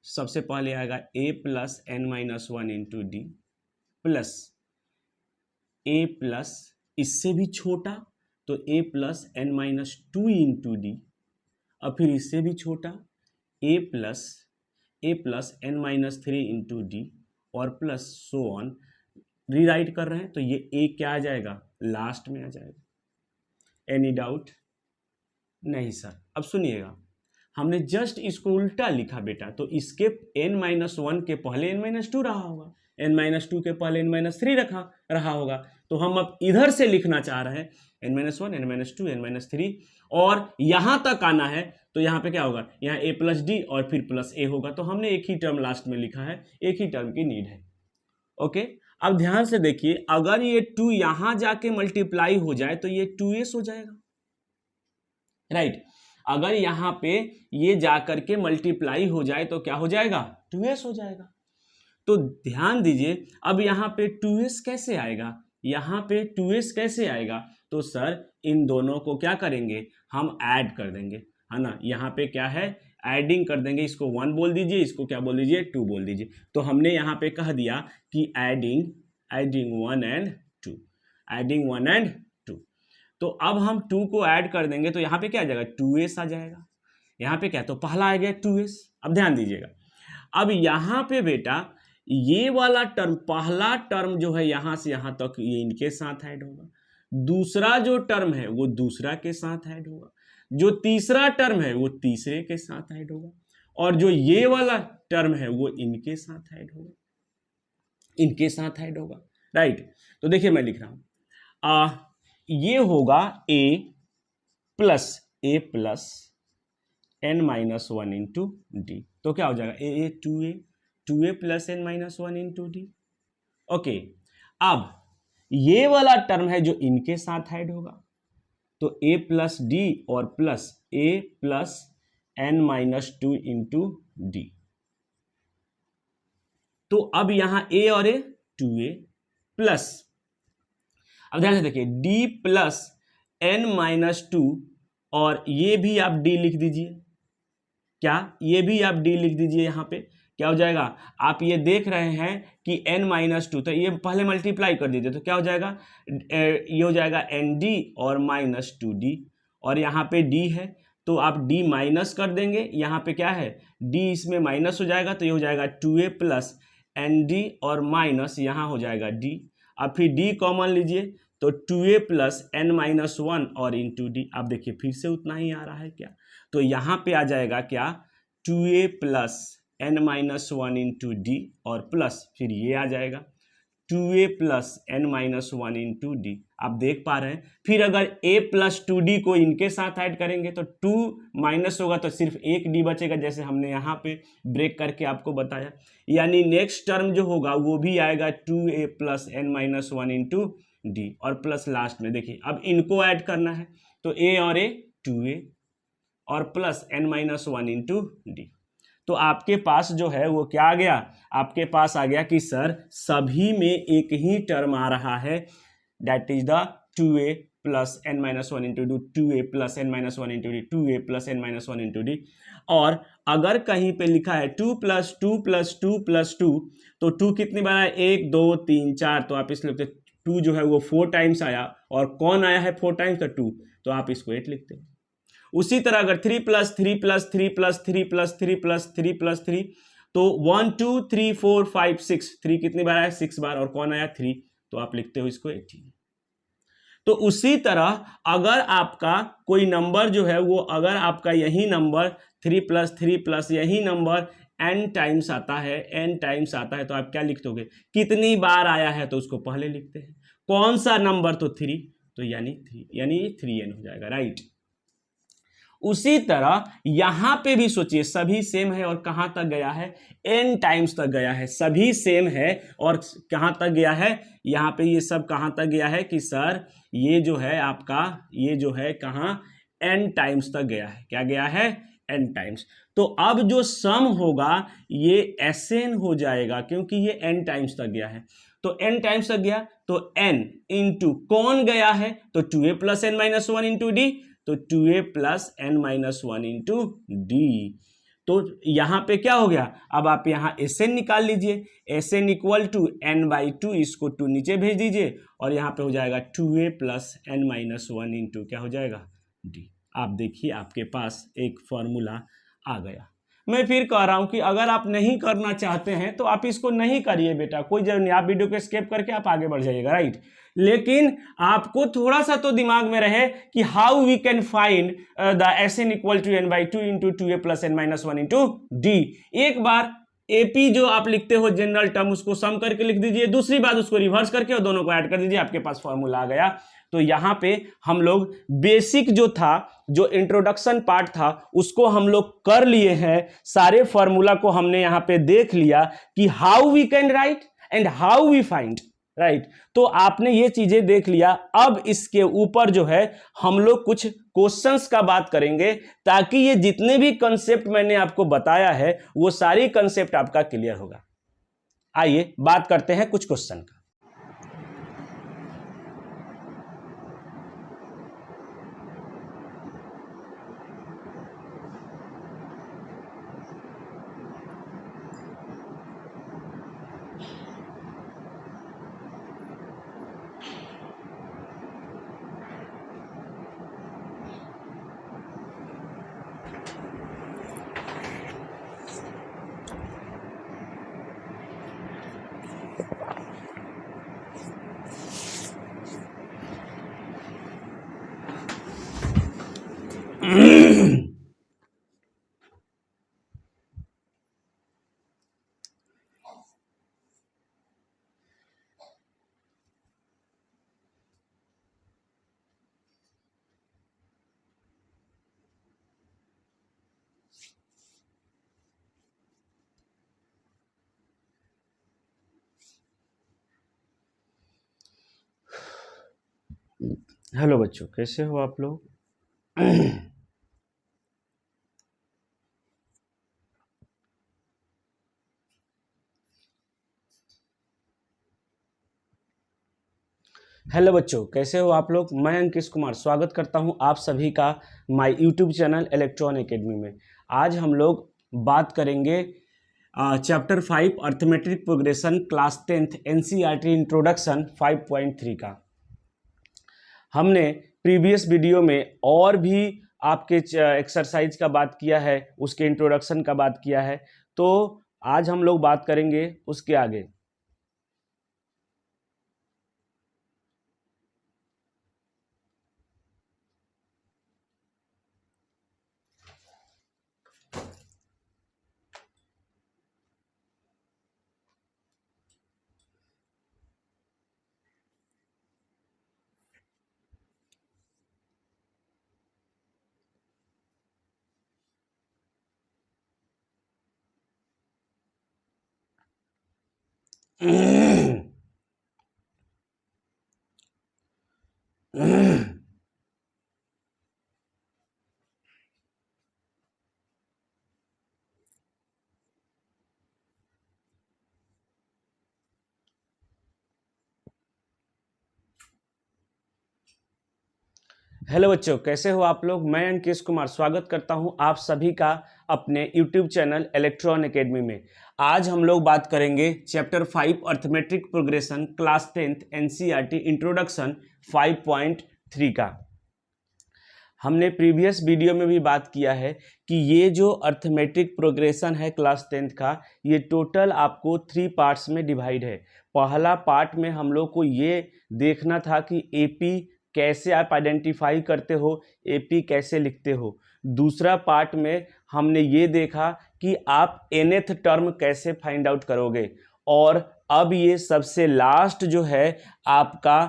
सबसे पहले आएगा a plus n minus 1 into D plus a plus इससे भी छोटा तो a plus n minus 2 into D, और फिर इससे भी छोटा a plus n minus 3 into D और प्लस सो ऑन। रीराइट कर रहे हैं तो ये a क्या आ जाएगा, लास्ट में आ जाएगा। Any doubt? नहीं सर। अब सुनिएगा, हमने जस्ट इसको उल्टा लिखा बेटा, तो इसके n-1 के पहले n-2 रहा होगा, n-2 के पहले n-3 रहा होगा। तो हम अब इधर से लिखना चाह रहे हैं n-1, n-2, n-3 और यहां तक आना है, तो यहां पे क्या होगा, यहाँ a प्लस डी और फिर प्लस a होगा। तो हमने एक ही टर्म लास्ट में लिखा है, एक ही टर्म की नीड है। ओके, अब ध्यान से देखिए, अगर ये 2 यहां जाके मल्टीप्लाई हो जाए तो ये 2s हो जाएगा राइट। अगर यहां पे ये जाकर के मल्टीप्लाई हो जाए तो क्या हो जाएगा, 2s हो जाएगा। तो ध्यान दीजिए, अब यहां पे 2s कैसे आएगा, यहां पे 2s कैसे आएगा, तो सर इन दोनों को क्या करेंगे, हम ऐड कर देंगे, है ना। यहां पे क्या है, एडिंग कर देंगे। इसको 1 बोल दीजिए, इसको क्या बोल दीजिए, 2 बोल दीजिए। तो हमने यहां पे कह दिया कि एडिंग 1 एंड 2। तो अब हम 2 को ऐड कर देंगे तो यहाँ पे क्या आ जाएगा, 2s आ जाएगा। यहाँ पे क्या, तो पहला आ गया 2s। अब ध्यान दीजिएगा, अब यहाँ पे बेटा ये वाला टर्म, पहला टर्म जो है यहाँ से यहाँ तक, ये इनके साथ ऐड होगा। दूसरा जो टर्म है वो दूसरा के साथ ऐड होगा। जो तीसरा टर्म है वो तीसरे के साथ ऐड होगा। और जो ये वाला टर्म है वो इनके साथ ऐड होगा, राइट। तो देखिए मैं लिख रहा हूं, ये होगा a plus n-1 into D. तो क्या हो जाएगा, a 2a plus n-1 into D. Okay, अब ये वाला टर्म है जो इनके साथ ऐड होगा, तो a प्लस डी और plus a plus n minus 2 into D. तो अब यहां a और a 2a प्लस, अब ध्यान से देखिए d प्लस n माइनस 2, और ये भी आप d लिख दीजिए। क्या, ये भी आप d लिख दीजिए। यहां पे क्या हो जाएगा, आप ये देख रहे हैं कि n माइनस 2, तो ये पहले मल्टीप्लाई कर दीजिए, तो क्या हो जाएगा, ये हो जाएगा nd और माइनस 2d, और यहाँ पे d है तो आप d माइनस कर देंगे, यहाँ पे क्या है d इसमें माइनस हो जाएगा, तो ये हो जाएगा 2a प्लस nd और माइनस यहाँ हो जाएगा d। अब फिर d कॉमन लीजिए, तो 2a प्लस n माइनस 1 और इंटू डी। आप देखिए फिर से उतना ही आ रहा है क्या, तो यहाँ पे आ जाएगा क्या, 2a plus n minus 1 into D, और प्लस फिर ये आ जाएगा 2a plus n minus 1 into D. आप देख पा रहे हैं, फिर अगर a प्लस 2d को इनके साथ ऐड करेंगे तो 2 माइनस होगा, तो सिर्फ एक d बचेगा, जैसे हमने यहाँ पे ब्रेक करके आपको बताया। यानी नेक्स्ट टर्म जो होगा वो भी आएगा 2a plus n minus 1 into D, और प्लस लास्ट में देखिए अब इनको ऐड करना है, तो a और a 2a और plus n minus 1 into D. तो आपके पास जो है वो क्या आ गया, आपके पास आ गया कि सर सभी में एक ही टर्म आ रहा है, that is the 2a plus n minus 1 into D, 2a plus n minus 1 into D, 2a plus n minus 1 into D. और अगर कहीं पे लिखा है 2 प्लस 2 प्लस 2 प्लस 2, तो 2 कितनी बार आया, 1 2 3 4, तो आप इसलिए लिखते 2 जो है वो 4 टाइम्स आया, और कौन आया है 4 टाइम्स, तो 2, तो आप इसको 8 लिखते हैं। उसी तरह अगर 3 plus 3 plus 3 plus 3 plus 3 plus 3 plus 3, तो 1 2 3 4 5 6, 3 कितनी बार आया, 6 बार, और कौन आया 3, तो आप लिखते हो इसको 18। तो उसी तरह अगर आपका कोई नंबर जो है वो, अगर आपका यही नंबर 3 प्लस यही नंबर n टाइम्स आता है, n टाइम्स आता है, तो आप क्या लिख दोगे, कितनी बार आया है तो उसको पहले लिखते हैं, कौन सा नंबर, तो 3, तो यानी 3, यानी 3n हो जाएगा, राइट। उसी तरह यहां पे भी सोचिए, सभी सेम है और कहां तक गया है, n टाइम्स तक गया है, सभी सेम है और कहां तक गया है, यहां पे ये सब कहां तक गया है कि सर ये जो है आपका, ये जो है कहां, n टाइम्स तक गया है, क्या गया है, n टाइम्स। तो अब जो सम होगा ये Sn हो जाएगा, क्योंकि ये n टाइम्स तक गया है, तो n टाइम्स तक गया, तो n इंटू कौन गया है, तो 2a plus n minus 1 into D, तो 2a plus n minus 1 into D. तो यहां पे क्या हो गया, अब आप यहां Sn निकाल लीजिए, Sn equal to n by 2, इसको 2 नीचे भेज दीजिए, और यहां पे हो जाएगा 2a plus n minus 1 into क्या हो जाएगा, डी। आप देखिए आपके पास एक फॉर्मूला आ गया। मैं फिर कह रहा हूं कि अगर आप नहीं करना चाहते हैं तो आप इसको नहीं करिए बेटा, कोई जरूरत नहीं, आप वीडियो को स्किप करके आप आगे बढ़ जाइएगा, राइट। लेकिन आपको थोड़ा सा तो दिमाग में रहे कि how we can find the Sn equal to n by 2 into 2a plus n minus 1 into D. एक बार एपी जो आप लिखते हो जनरल टर्म, उसको सम करके लिख दीजिए, दूसरी बात उसको रिवर्स करके और दोनों को ऐड कर दीजिए, आपके पास फॉर्मूला आ गया। तो यहां पे हम लोग बेसिक जो था, जो इंट्रोडक्शन पार्ट था, उसको हम लोग कर लिए हैं, सारे फॉर्मूला को हमने यहां पे देख लिया कि how we can write and how we find, right. तो आपने ये चीजें देख लिया, अब इसके ऊपर जो है हम लोग कुछ क्वेश्चंस का बात करेंगे, ताकि ये जितने भी कंसेप्ट मैंने आपको बताया है वो सारी कंसेप्ट आपका क्लियर होगा। आइए बात करते हैं कुछ क्वेश्चन का। हेलो बच्चों, कैसे हो आप लोग? हेलो बच्चों, कैसे हो आप लोग? मैं अंकिश कुमार स्वागत करता हूं आप सभी का my YouTube channel electron academy में। आज हम लोग बात करेंगे chapter 5 arithmetic progression class 10th NCERT introduction 5.3 का। हमने प्रीवियस वीडियो में और भी आपके एक्सरसाइज का बात किया है, उसके इंट्रोडक्शन का बात किया है, तो आज हम लोग बात करेंगे उसके आगे। हेलो बच्चों, कैसे हो आप लोग? मैं अंकिश कुमार स्वागत करता हूं आप सभी का अपने यूट्यूब चैनल इलेक्ट्रॉन एकेडमी में। आज हम लोग बात करेंगे chapter 5 arithmetic progression class 10th NCERT introduction 5.3 का। हमने प्रीवियस वीडियो में भी बात किया है कि ये जो अर्थमेटिक प्रोग्रेशन है क्लास 10th का, ये टोटल आपको 3 पार्ट्स में डिवाइड है। पहला पार्ट में हम लोग को ये देखना था कि एपी कैसे आप आइडेंटिफाई करते हो, एपी कैसे लिखते हो। दूसरा पार्ट में हमने ये देखा कि आप nth टर्म कैसे फाइंड आउट करोगे। और अब ये सबसे लास्ट जो है आपका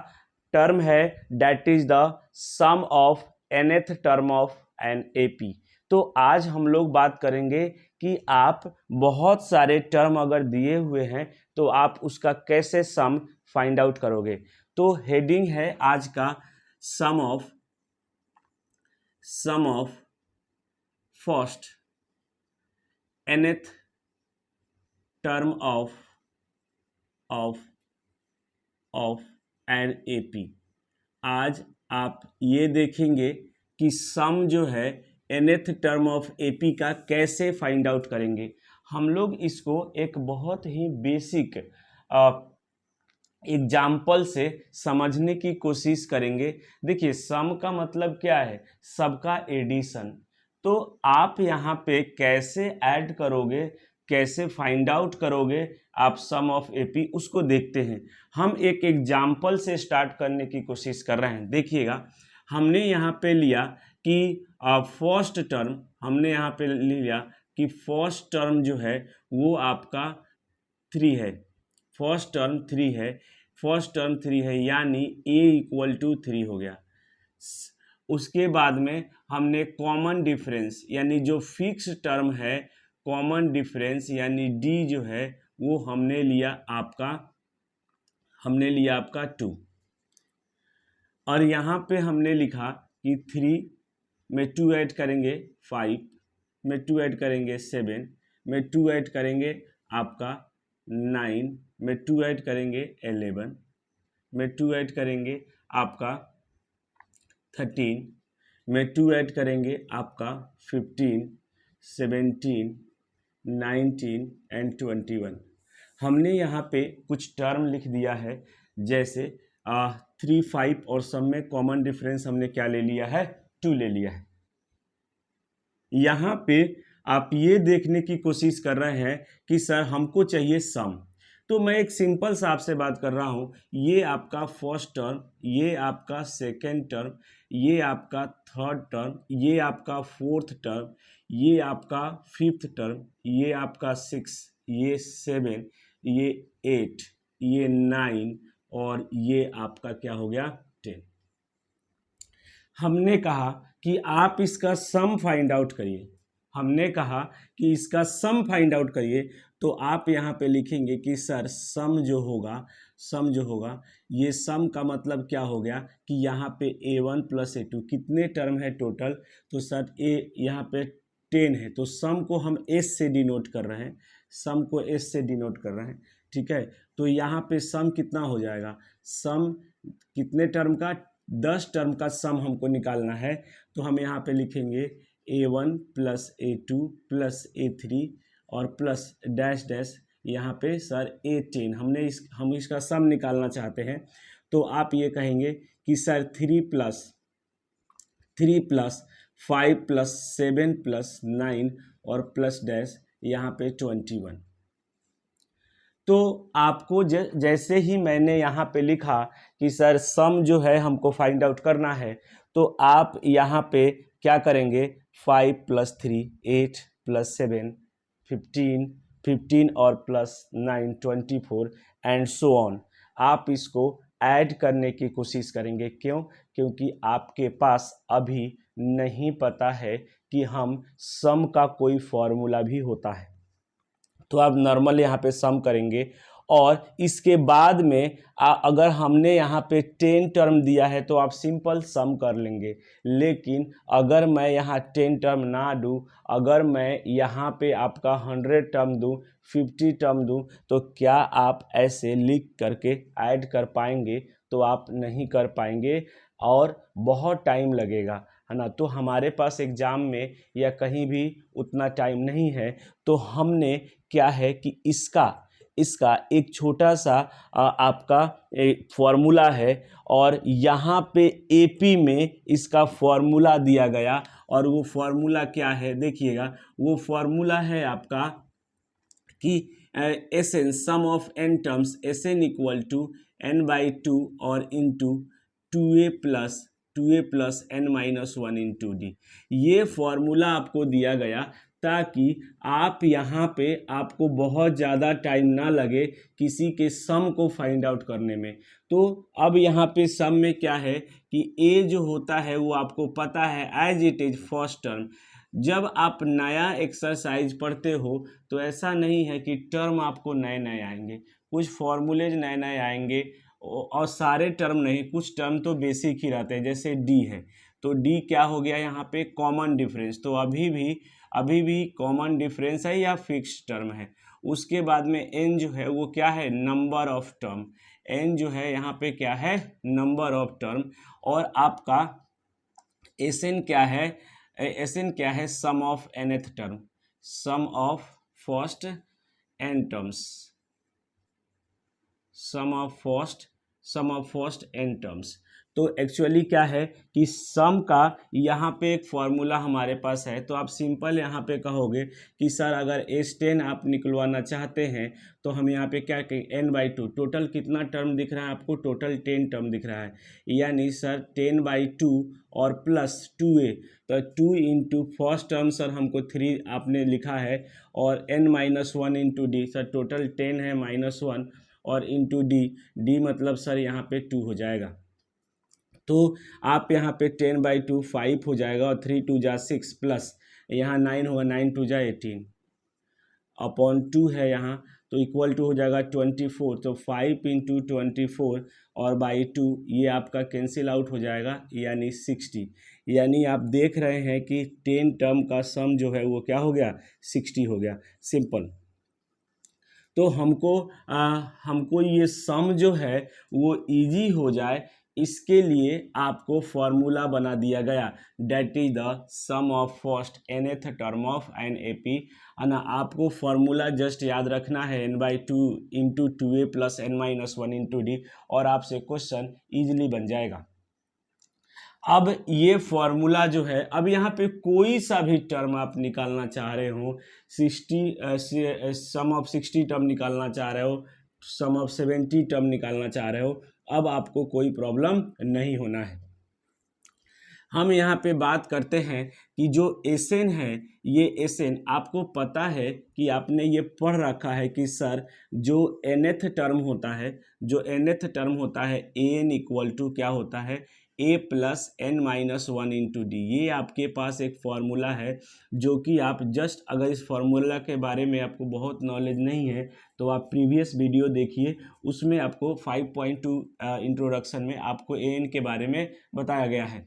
टर्म है, that is the sum of nth term of an AP. तो आज हम लोग बात करेंगे कि आप बहुत सारे टर्म अगर दिए हुए हैं तो आप उसका कैसे सम फाइंड आउट करोगे। तो हेडिंग है आज का sum of first nth term of an AP. आज आप ये देखेंगे कि सम जो है nth टर्म ऑफ एपी का कैसे फाइंड आउट करेंगे। हम लोग इसको एक बहुत ही बेसिक एग्जाम्पल से समझने की कोशिश करेंगे। देखिए, सम का मतलब क्या है? सबका एडिशन। तो आप यहाँ पे कैसे ऐड करोगे, कैसे फाइंड आउट करोगे आप सम ऑफ एपी, उसको देखते हैं। हम एक एग्जाम्पल से स्टार्ट करने की कोशिश कर रहे हैं। देखिएगा, हमने यहाँ पे लिया कि फर्स्ट टर्म, हमने यहाँ पे लिया कि फर्स्ट टर्म जो है वो आपका 3 है। फर्स्ट टर्म 3 है, यानी a इक्वल टू 3 हो गया। उसके बाद में हमने कॉमन डिफरेंस यानी जो फिक्स टर्म है, कॉमन डिफरेंस यानी d जो है वो हमने लिया आपका 2। और यहाँ पे हमने लिखा कि 3 में 2 ऐड करेंगे 5, में 2 ऐड करेंगे 7, में 2 ऐड करेंगे आपका 9, में 2 ऐड करेंगे 11, में 2 ऐड करेंगे आपका 13, में 2 ऐड करेंगे आपका 15, 17, 19 एंड 21। हमने यहाँ पे कुछ टर्म लिख दिया है, जैसे 3, 5 और सब में कॉमन डिफरेंस हमने क्या ले लिया है? 2 ले लिया है। यहाँ पे आप ये देखने की कोशिश कर रहे हैं कि सर हमको चाहिए सम। तो मैं एक सिंपल सा आपसे बात कर रहा हूँ, ये आपका फर्स्ट टर्म, ये आपका सेकेंड टर्म, ये आपका थर्ड टर्म, ये आपका फोर्थ टर्म, ये आपका फिफ्थ टर्म, ये आपका 6, ये 7, ये 8, ये 9 और ये आपका क्या हो गया? 10। हमने कहा कि आप इसका सम फाइंड आउट करिए। हमने कहा कि इसका सम फाइंड आउट करिए, तो आप यहाँ पे लिखेंगे कि सर सम जो होगा सम जो होगा, ये सम का मतलब क्या हो गया कि यहाँ पे A1 प्लस A2 कितने टर्म है टोटल, तो सर यहाँ पे 10 है, तो सम को हम S से डिनोट कर रहे हैं, सम को S से डिनोट कर रहे हैं, ठीक है। तो यहाँ पे सम कितना हो जाएगा, सम कितने टर्म का, 10 टर्म का सम हमको निकालना है। तो हम यहाँ पे लिखेंगे A1 plus A2 plus A3 और प्लस डैश डैश यहाँ पे सर A10, हम इसका सम निकालना चाहते हैं। तो आप ये कहेंगे कि सर 3 प्लस 5 प्लस 7 प्लस 9 और प्लस डैश यहाँ पे 21। तो आपको जैसे ही मैंने यहाँ पे लिखा कि सर सम जो है हमको फाइंड आउट करना है, तो आप यहाँ पे क्या करेंगे, 5 प्लस 3 8 प्लस 7 15 और प्लस 9 24 एंड सो ऑन। आप इसको ऐड करने की कोशिश करेंगे, क्यों, क्योंकि आपके पास अभी नहीं पता है कि हम सम का कोई फॉर्मूला भी होता है। तो आप नॉर्मल यहाँ पे सम करेंगे और इसके बाद में अगर हमने यहाँ पे 10 टर्म दिया है तो आप सिंपल सम कर लेंगे। लेकिन अगर मैं यहाँ 10 टर्म ना दूँ, अगर मैं यहाँ पे आपका 100 टर्म दूँ, 50 टर्म दूँ, तो क्या आप ऐसे लिख करके ऐड कर पाएंगे, तो आप नहीं कर पाएंगे और बहुत टाइम लगेगा, है ना। तो हमारे पास एग्ज़ाम में या कहीं भी उतना टाइम नहीं है, तो हमने क्या है कि इसका एक छोटा सा आपका फॉर्मूला है और यहाँ पे एपी में इसका फॉर्मूला दिया गया, और वो फॉर्मूला क्या है देखिएगा, वो फॉर्मूला है आपका कि S n sum of n terms S n equal to n/2 और into 2a plus n-1 into D. ये फॉर्मूला आपको दिया गया ताकि आप यहाँ पे आपको बहुत ज़्यादा टाइम ना लगे किसी के सम को फाइंड आउट करने में। तो अब यहाँ पे सम में क्या है कि ए जो होता है वो आपको पता है as it is first term. जब आप नया एक्सरसाइज पढ़ते हो तो ऐसा नहीं है कि टर्म आपको नए नए आएंगे, कुछ फॉर्मूलेज नए नए आएंगे और सारे टर्म नहीं, कुछ टर्म तो बेसिक ही रहते हैं। जैसे डी है तो डी क्या हो गया यहाँ पे, कॉमन डिफरेंस, तो अभी भी कॉमन डिफरेंस है या फिक्स टर्म है। उसके बाद में एन जो है वो क्या है, नंबर ऑफ टर्म, एन जो है यहाँ पे क्या है, नंबर ऑफ टर्म। और आपका एस एन क्या है, एसएन क्या है, sum of nth term, sum of first n terms, sum of first n terms. तो एक्चुअली क्या है कि सम का यहाँ पे एक फॉर्मूला हमारे पास है, तो आप सिंपल यहाँ पे कहोगे कि सर अगर S10 आप निकलवाना चाहते हैं तो हम यहाँ पे क्या कहें, n/2, टोटल कितना टर्म दिख रहा है आपको, टोटल 10 टर्म दिख रहा है, यानी सर 10/2 और प्लस 2a, तो 2 इंटू फर्स्ट टर्म सर हमको 3 आपने लिखा है, और n-1 into D, sir total 10 है -1 और इंटू डी मतलब सर यहाँ पे 2 हो जाएगा। तो आप यहाँ पे 10/2 5 हो जाएगा और 3 2 जा 6 प्लस यहाँ 9 होगा, 9 2 जा 18 अपॉन 2 है यहाँ, तो इक्वल टू हो जाएगा 24। तो 5 इंटू 24 और बाई 2 ये आपका कैंसिल आउट हो जाएगा, यानी 60। यानी आप देख रहे हैं कि 10 टर्म का सम जो है वो क्या हो गया, 60 हो गया, सिंपल। तो हमको ये सम जो है वो इजी हो जाए, इसके लिए आपको फॉर्मूला बना दिया गया, that is the sum of first nth term of an AP, है ना। आपको फॉर्मूला जस्ट याद रखना है n/2 into 2a plus n-1 into D, और आपसे क्वेश्चन इजीली बन जाएगा। अब ये फॉर्मूला जो है, अब यहाँ पे कोई सा भी टर्म आप निकालना चाह रहे हो, 60 सम ऑफ 60 टर्म निकालना चाह रहे हो, सम ऑफ 70 टर्म निकालना चाह रहे हो, अब आपको कोई प्रॉब्लम नहीं होना है। हम यहाँ पे बात करते हैं कि जो Sn है, ये Sn आपको पता है कि आपने ये पढ़ रखा है कि सर जो nth टर्म होता है, जो nth टर्म होता है An इक्वल टू क्या होता है, a plus n minus one into D. ये आपके पास एक फार्मूला है जो कि आप जस्ट, अगर इस फार्मूला के बारे में आपको बहुत नॉलेज नहीं है तो आप प्रीवियस वीडियो देखिए, उसमें आपको 5.2 इंट्रोडक्शन में आपको An के बारे में बताया गया है।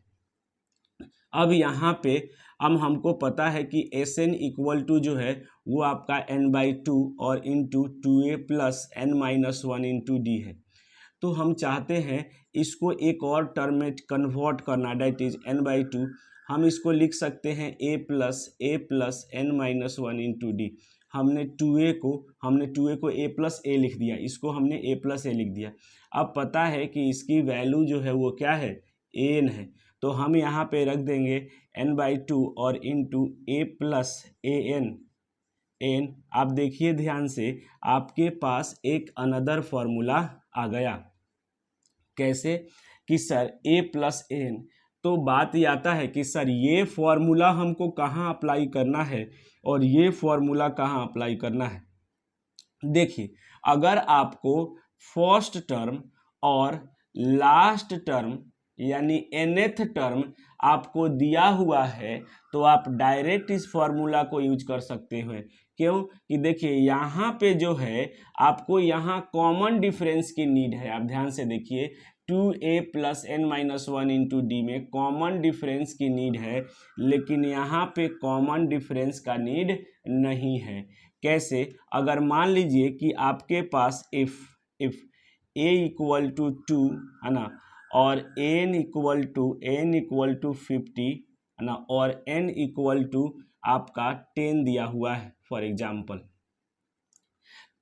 अब यहाँ पे हमको पता है कि Sn इक्वल टू जो है वो आपका n/2 और into 2a plus n minus one into D है। तो हम चाहते हैं इसको एक और टर्म में कन्वर्ट करना, डेट इज n/2। हम इसको लिख सकते हैं a plus n minus one into D. हमने 2a को a प्लस ए लिख दिया, इसको हमने a प्लस ए लिख दिया। अब पता है कि इसकी वैल्यू जो है वो क्या है, n है, तो हम यहाँ पे रख देंगे n/2 और इंटू a प्लस एन। आप देखिए ध्यान से, आपके पास एक अनदर फॉर्मूला आ गया। कैसे कि सर a प्लस एन, तो बात ये आता है कि सर ये फॉर्मूला हमको कहाँ अप्लाई करना है और ये फॉर्मूला कहाँ अप्लाई करना है। देखिए, अगर आपको फर्स्ट टर्म और लास्ट टर्म यानी nth टर्म आपको दिया हुआ है तो आप डायरेक्ट इस फॉर्मूला को यूज कर सकते हैं। क्यों कि देखिए यहाँ पे जो है आपको यहाँ कॉमन डिफरेंस की नीड है। आप ध्यान से देखिए, 2a plus n minus one into D में कॉमन डिफरेंस की नीड है, लेकिन यहाँ पे कॉमन डिफरेंस का नीड नहीं है। कैसे, अगर मान लीजिए कि आपके पास इफ a इक्वल टू 2 है ना, और n इक्वल टू 50 है ना, और n इक्वल टू आपका 10 दिया हुआ है फॉर एग्जाम्पल,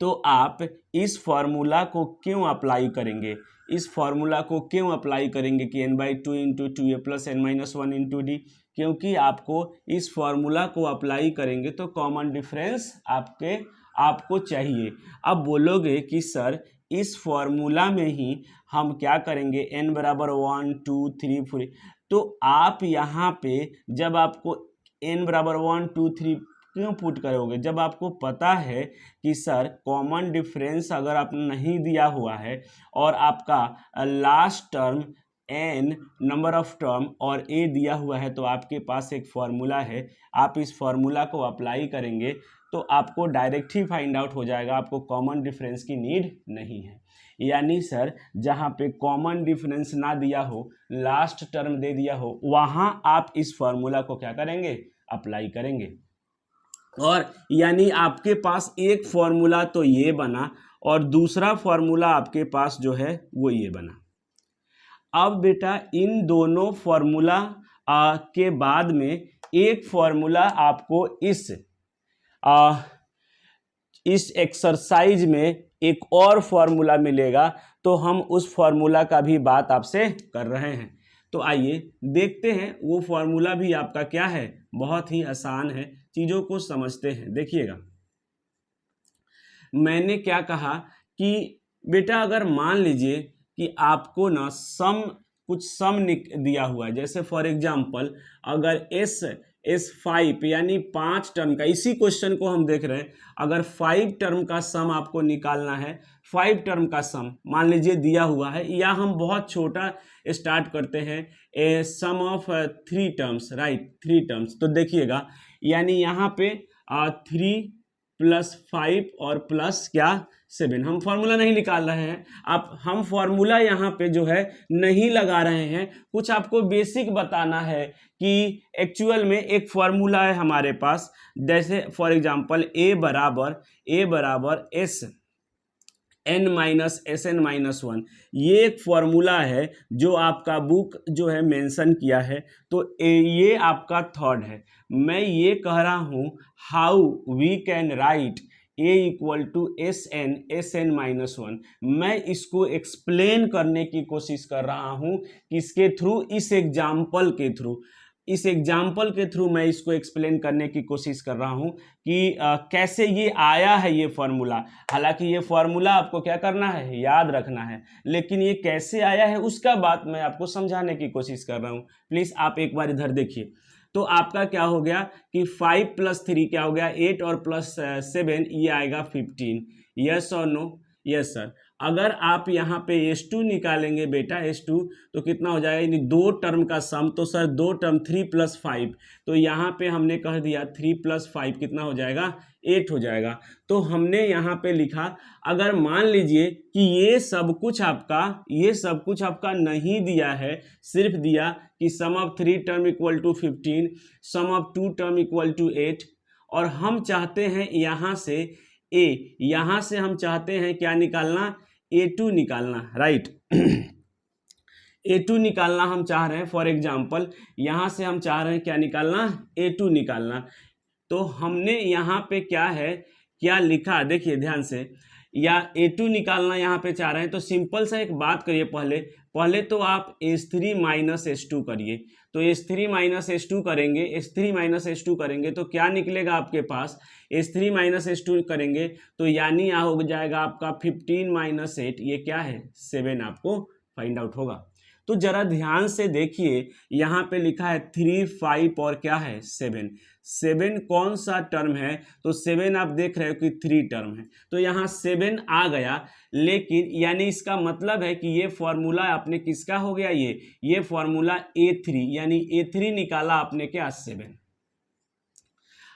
तो आप इस फॉर्मूला को क्यों अप्लाई करेंगे, इस फॉर्मूला को क्यों अप्लाई करेंगे कि n/2 into 2a plus n minus one into D, क्योंकि आपको इस फॉर्मूला को अप्लाई करेंगे तो कॉमन डिफरेंस आपको चाहिए। अब बोलोगे कि सर इस फॉर्मूला में ही हम क्या करेंगे, n बराबर 1 2 3 4, तो आप यहाँ पे जब आपको n बराबर 1 2 3 क्यों पुट करोगे, जब आपको पता है कि सर कॉमन डिफरेंस अगर आपने नहीं दिया हुआ है और आपका last term n number of term और a दिया हुआ है, तो आपके पास एक फॉर्मूला है। आप इस फॉर्मूला को अप्लाई करेंगे तो आपको डायरेक्ट ही फाइंड आउट हो जाएगा, आपको कॉमन डिफरेंस की नीड नहीं है। यानी सर जहाँ पे कॉमन डिफरेंस ना दिया हो, लास्ट टर्म दे दिया हो, वहाँ आप इस फॉर्मूला को क्या करेंगे, अप्लाई करेंगे। और यानी आपके पास एक फॉर्मूला तो ये बना और दूसरा फॉर्मूला आपके पास जो है वो ये बना। अब बेटा इन दोनों फॉर्मूला के बाद में एक फॉर्मूला आपको इस एक्सरसाइज में एक और फॉर्मूला मिलेगा, तो हम उस फॉर्मूला का भी बात आपसे कर रहे हैं। तो आइए देखते हैं, वो फॉर्मूला भी आपका क्या है, बहुत ही आसान है, चीज़ों को समझते हैं। देखिएगा, मैंने क्या कहा कि बेटा अगर मान लीजिए कि आपको ना कुछ सम दिया हुआ है, जैसे फॉर एग्जांपल अगर एस 5 यानी 5 टर्म का, इसी क्वेश्चन को हम देख रहे हैं, अगर 5 टर्म का सम आपको निकालना है, 5 टर्म का सम मान लीजिए दिया हुआ है, या हम बहुत छोटा स्टार्ट करते हैं, ए सम ऑफ 3 टर्म्स, राइट, 3 टर्म्स। तो देखिएगा, यानी यहाँ पे 3 प्लस 5 और प्लस क्या 7, हम फॉर्मूला नहीं निकाल रहे हैं। अब हम फॉर्मूला यहाँ पे जो है नहीं लगा रहे हैं, कुछ आपको बेसिक बताना है कि एक्चुअल में एक फॉर्मूला है हमारे पास, जैसे फॉर एग्जांपल a बराबर S n minus S n minus one, ये एक फॉर्मूला है जो आपका बुक जो है मेंशन किया है। तो ये आपका थर्ड है। मैं ये कह रहा हूँ how we can write a equal to S n minus one. मैं इसको एक्सप्लेन करने की कोशिश कर रहा हूँ किसके थ्रू, इस एग्जाम्पल के थ्रू। इस एग्जाम्पल के थ्रू मैं इसको एक्सप्लेन करने की कोशिश कर रहा हूं कि कैसे ये आया है ये फॉर्मूला। हालांकि ये फॉर्मूला आपको क्या करना है, याद रखना है, लेकिन ये कैसे आया है उसका बात मैं आपको समझाने की कोशिश कर रहा हूं। प्लीज आप एक बार इधर देखिए। तो आपका क्या हो गया कि 5 + 3 क्या हो गया, 8 और +7 ये आएगा 15। यस और नो? Yes sir. अगर आप यहाँ पे S2 निकालेंगे बेटा, S2 तो कितना हो जाएगा, यानी 2 टर्म का सम। तो सर 2 टर्म 3 + 5, तो यहाँ पे हमने कह दिया 3 + 5 कितना हो जाएगा, 8 हो जाएगा। तो हमने यहाँ पे लिखा, अगर मान लीजिए कि ये सब कुछ आपका नहीं दिया है, सिर्फ दिया कि sum of 3 term equal to 15, sum of 2 term equal to 8, और हम चाहते हैं यहाँ से हम चाहते हैं क्या निकालना, A2 निकालना, राइट। A2 निकालना हम चाह रहे हैं। फॉर एग्जाम्पल यहाँ से हम चाह रहे हैं क्या निकालना, A2 निकालना। तो हमने यहाँ पे क्या लिखा, देखिए ध्यान से, या A2 निकालना यहाँ पे चाह रहे हैं। तो सिंपल सा एक बात करिए, पहले तो आप S3 - S2 करिए। तो S3 - S2 करेंगे तो क्या निकलेगा आपके पास, S3 - S2 करेंगे तो यानी यहाँ हो जाएगा आपका 15 - 8, ये क्या है, 7 आपको फाइंड आउट होगा। तो जरा ध्यान से देखिए, यहाँ पे लिखा है 3, 5 और क्या है 7। 7 कौन सा टर्म है, तो 7 आप देख रहे हो कि 3 टर्म है, तो यहाँ 7 आ गया। लेकिन यानी इसका मतलब है कि ये फॉर्मूला आपने किसका हो गया, ये फॉर्मूला A3, यानी A3 निकाला आपने क्या, 7।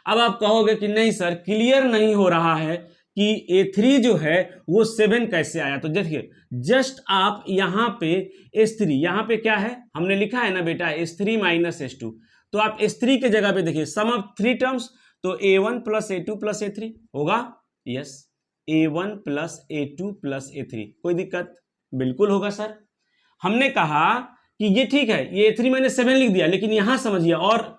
अब आप कहोगे कि नहीं सर क्लियर नहीं हो रहा है कि A3 जो है वो 7 कैसे आया। तो देखिए, जस्ट आप यहाँ पे S3, यहाँ पे क्या है हमने लिखा है ना बेटा, S3 - S2, तो आप S3 के जगह पे देखिए सम ऑफ 3 टर्म्स, तो A1 + A2 + A3 होगा। यस, A1 + A2 + A3, कोई दिक्कत, बिल्कुल होगा सर। हमने कहा कि ये ठीक है, ये A3 मैंने 7 लिख दिया, लेकिन यहां समझिए और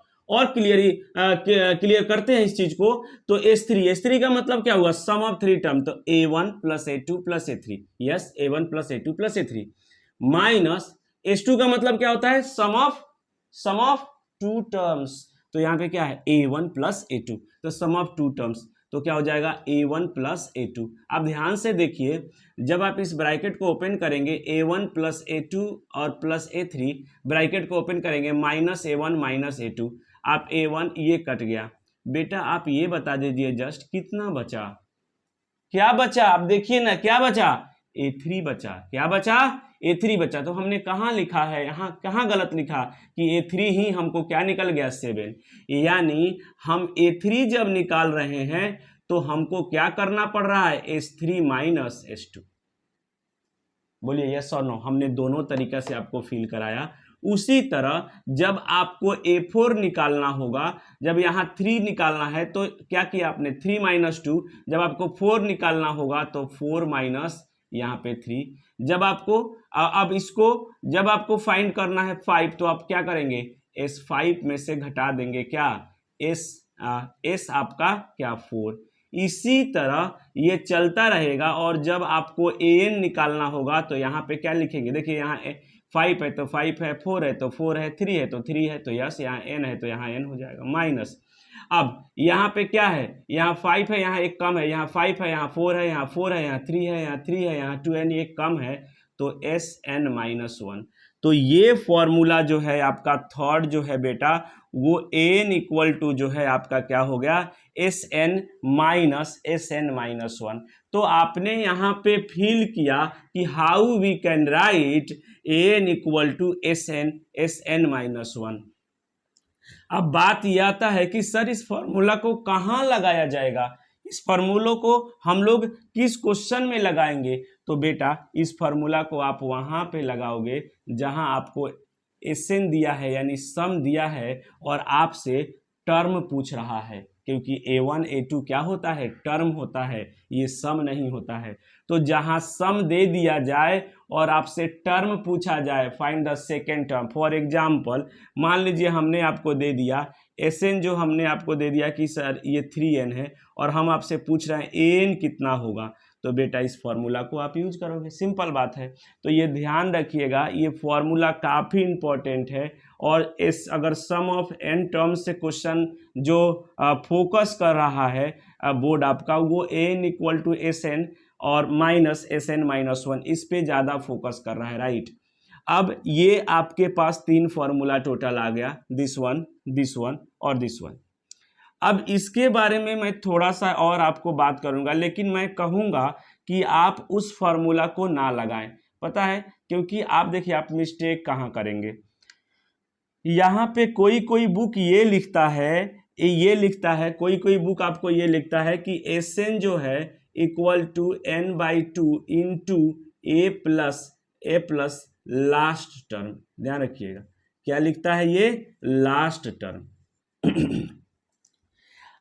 क्लियर करते हैं इस चीज को। तो S3 का मतलब क्या हुआ, सम ऑफ 3 टर्म, तो A1 + A2 + A3। Yes, A1 + A2 + A3 minus S2 का मतलब क्या होता है, सम ऑफ 2 टर्म्स। तो यहाँ पे क्या है, A1 + A2, तो सम ऑफ 2 टर्म्स, तो क्या हो जाएगा A1 + A2। आप ध्यान से देखिए, जब आप इस ब्रैकेट को ओपन करेंगे, A1 + A2 और प्लस A3, ब्रैकेट को ओपन करेंगे, -A1 - A2, आप A1 ये कट गया। बेटा आप ये बता दीजिए जस्ट कितना बचा, क्या बचा, आप देखिए ना क्या बचा, A3 बचा। क्या बचा, A3 बचा। तो हमने कहाँ लिखा है, यहाँ कहाँ गलत लिखा कि A3 ही हमको क्या निकल गया, 7। यानी हम A3 जब निकाल रहे हैं तो हमको क्या करना पड़ रहा है, S3 - S2। बोलिए यस और नो। हमने दोनों तरीका से आपको फील कराया। उसी तरह जब आपको A4 निकालना होगा, जब यहाँ 3 निकालना है तो क्या किया आपने, 3 - 2। जब आपको 4 निकालना होगा तो 4 माइनस यहाँ पे 3। जब आपको अब इसको जब आपको फाइंड करना है 5, तो आप क्या करेंगे, S5 में से घटा देंगे क्या, S आपका क्या 4। इसी तरह ये चलता रहेगा। और जब आपको an निकालना होगा तो यहाँ पे क्या लिखेंगे, देखिए यहाँ 5 है तो 5 है, 4 है तो 4 है, 3 है तो 3 है, तो यस यहाँ n है तो यहाँ n हो जाएगा माइनस। अब यहाँ पे क्या है, यहाँ 5 है, यहाँ एक कम है, यहाँ 5 है, यहाँ 4 है, यहाँ 4 है, यहाँ 3 है, यहाँ 3 है, यहाँ 2n एक कम है, तो Sn - 1। तो ये फॉर्मूला जो है आपका थर्ड जो है बेटा, वो an = जो है आपका क्या हो गया, Sn - 1। तो आपने यहाँ पे फील किया कि how we can write an = Sn - 1। अब बात यह आता है कि सर इस फॉर्मूला को कहाँ लगाया जाएगा, इस फॉर्मूलों को हम लोग किस क्वेश्चन में लगाएंगे। तो बेटा इस फॉर्मूला को आप वहां पे लगाओगे जहां आपको Sn दिया है, यानी सम दिया है, और आपसे टर्म पूछ रहा है, क्योंकि A1 A2 क्या होता है, टर्म होता है, ये सम नहीं होता है। तो जहां सम दे दिया जाए और आपसे टर्म पूछा जाए, find the second term. For example मान लीजिए हमने आपको दे दिया Sn, जो हमने आपको दे दिया कि सर ये 3n है, और हम आपसे पूछ रहे हैं an कितना होगा। तो बेटा इस फॉर्मूला को आप यूज करोगे, सिंपल बात है। तो ये ध्यान रखिएगा, ये फॉर्मूला काफ़ी इंपॉर्टेंट है। और इस अगर सम ऑफ n टर्म्स से क्वेश्चन जो फोकस कर रहा है बोर्ड आपका, वो an इक्वल टू Sn और माइनस Sn-1 इस पे ज़्यादा फोकस कर रहा है, राइट। अब ये आपके पास 3 फॉर्मूला टोटल आ गया, दिस वन और दिस वन। अब इसके बारे में मैं थोड़ा सा और आपको बात करूंगा, लेकिन मैं कहूंगा कि आप उस फॉर्मूला को ना लगाएं, पता है क्योंकि आप देखिए आप मिस्टेक कहाँ करेंगे। यहाँ पे कोई कोई बुक ये लिखता है कोई बुक आपको ये लिखता है कि Sn जो है equal to n/2 into A plus last term. ध्यान रखिएगा क्या लिखता है, ये लास्ट टर्म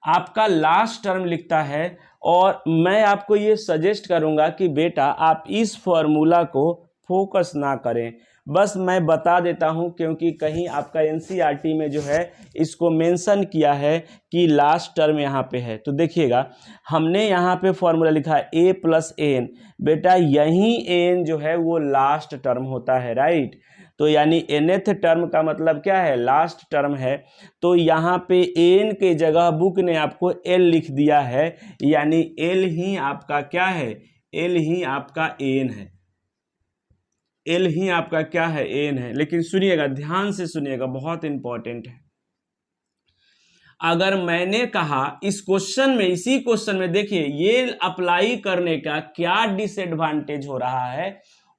आपका लास्ट टर्म लिखता है। और मैं आपको ये सजेस्ट करूंगा कि बेटा आप इस फॉर्मूला को फोकस ना करें, बस मैं बता देता हूं क्योंकि कहीं आपका एनसीईआरटी में जो है इसको मेंशन किया है कि लास्ट टर्म यहाँ पे है। तो देखिएगा हमने यहाँ पे फॉर्मूला लिखा है a प्लस an, बेटा यही an जो है वो लास्ट टर्म होता है, राइट। तो यानी nth टर्म का मतलब क्या है, लास्ट टर्म है। तो यहाँ पे n के जगह बुक ने आपको l लिख दिया है, यानी l ही आपका क्या है, l ही आपका n है, l ही आपका क्या है, n है। लेकिन सुनिएगा, ध्यान से सुनिएगा, बहुत इंपॉर्टेंट है। अगर मैंने कहा इस क्वेश्चन में, इसी क्वेश्चन में देखिए ये अप्लाई करने का क्या डिसएडवांटेज हो रहा है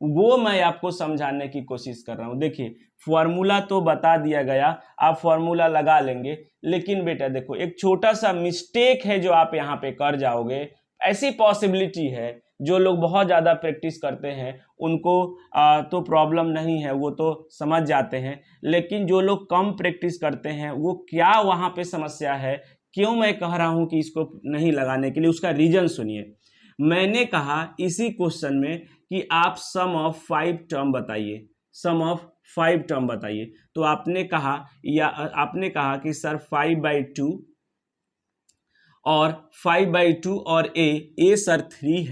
वो मैं आपको समझाने की कोशिश कर रहा हूं। देखिए फॉर्मूला तो बता दिया गया, आप फॉर्मूला लगा लेंगे, लेकिन बेटा देखो एक छोटा सा मिस्टेक है जो आप यहाँ पे कर जाओगे। ऐसी पॉसिबिलिटी है, जो लोग बहुत ज़्यादा प्रैक्टिस करते हैं उनको तो प्रॉब्लम नहीं है, वो तो समझ जाते हैं, लेकिन जो लोग कम प्रैक्टिस करते हैं वो क्या वहाँ पे समस्या है, क्यों मैं कह रहा हूँ कि इसको नहीं लगाने के लिए, उसका रीजन सुनिए। मैंने कहा इसी क्वेश्चन में कि आप सम ऑफ 5 टर्म बताइए, सम ऑफ 5 टर्म बताइए। तो आपने कहा कि सर 5/2 और 5/2 और a सर 3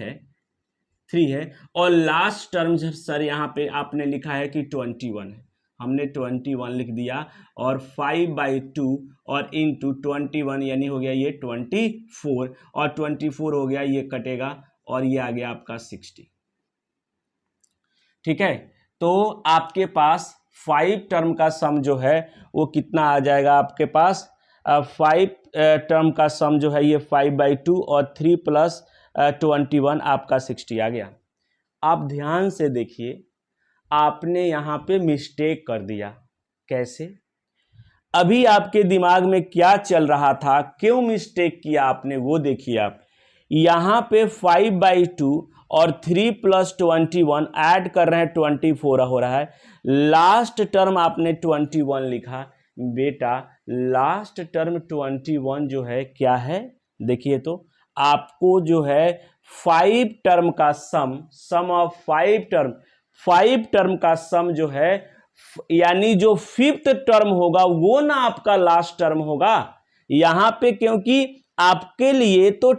है और लास्ट टर्म सर यहाँ पे आपने लिखा है कि 21 है, हमने 21 लिख दिया और 5/2 और इंटू 21 यानी हो गया ये 24 और 24 हो गया, ये कटेगा और ये आ गया आपका 60। ठीक है, तो आपके पास 5 टर्म का सम जो है वो कितना आ जाएगा, आपके पास 5 टर्म का सम जो है ये 5/2 और 3 प्लस 21 आपका 60 आ गया। आप ध्यान से देखिए, आपने यहाँ पे मिस्टेक कर दिया। कैसे? अभी आपके दिमाग में क्या चल रहा था, क्यों मिस्टेक किया आपने, वो देखिए। आप यहाँ पे 5/2 और 3 प्लस 21 ऐड कर रहे हैं, 24 हो रहा है। लास्ट टर्म आपने 21 लिखा, बेटा लास्ट टर्म 21 जो है क्या है, देखिए तो आपको जो है 5 टर्म का सम ऑफ 5 टर्म का सम जो है, यानी जो 5th टर्म होगा वो ना आपका लास्ट टर्म होगा यहां पे, क्योंकि आपके लिए तो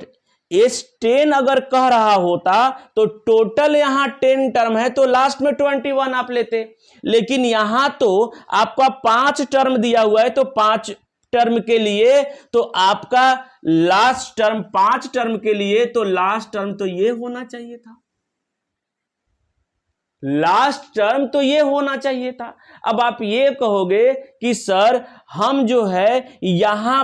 S10 अगर कह रहा होता तो टोटल यहां 10 टर्म है तो लास्ट में 21 आप लेते, लेकिन यहां तो आपका 5 टर्म दिया हुआ है, तो 5 टर्म के लिए तो आपका लास्ट टर्म 5 टर्म के लिए तो लास्ट टर्म तो ये होना चाहिए था, लास्ट टर्म तो ये होना चाहिए था। अब आप ये कहोगे कि सर हम जो है यहां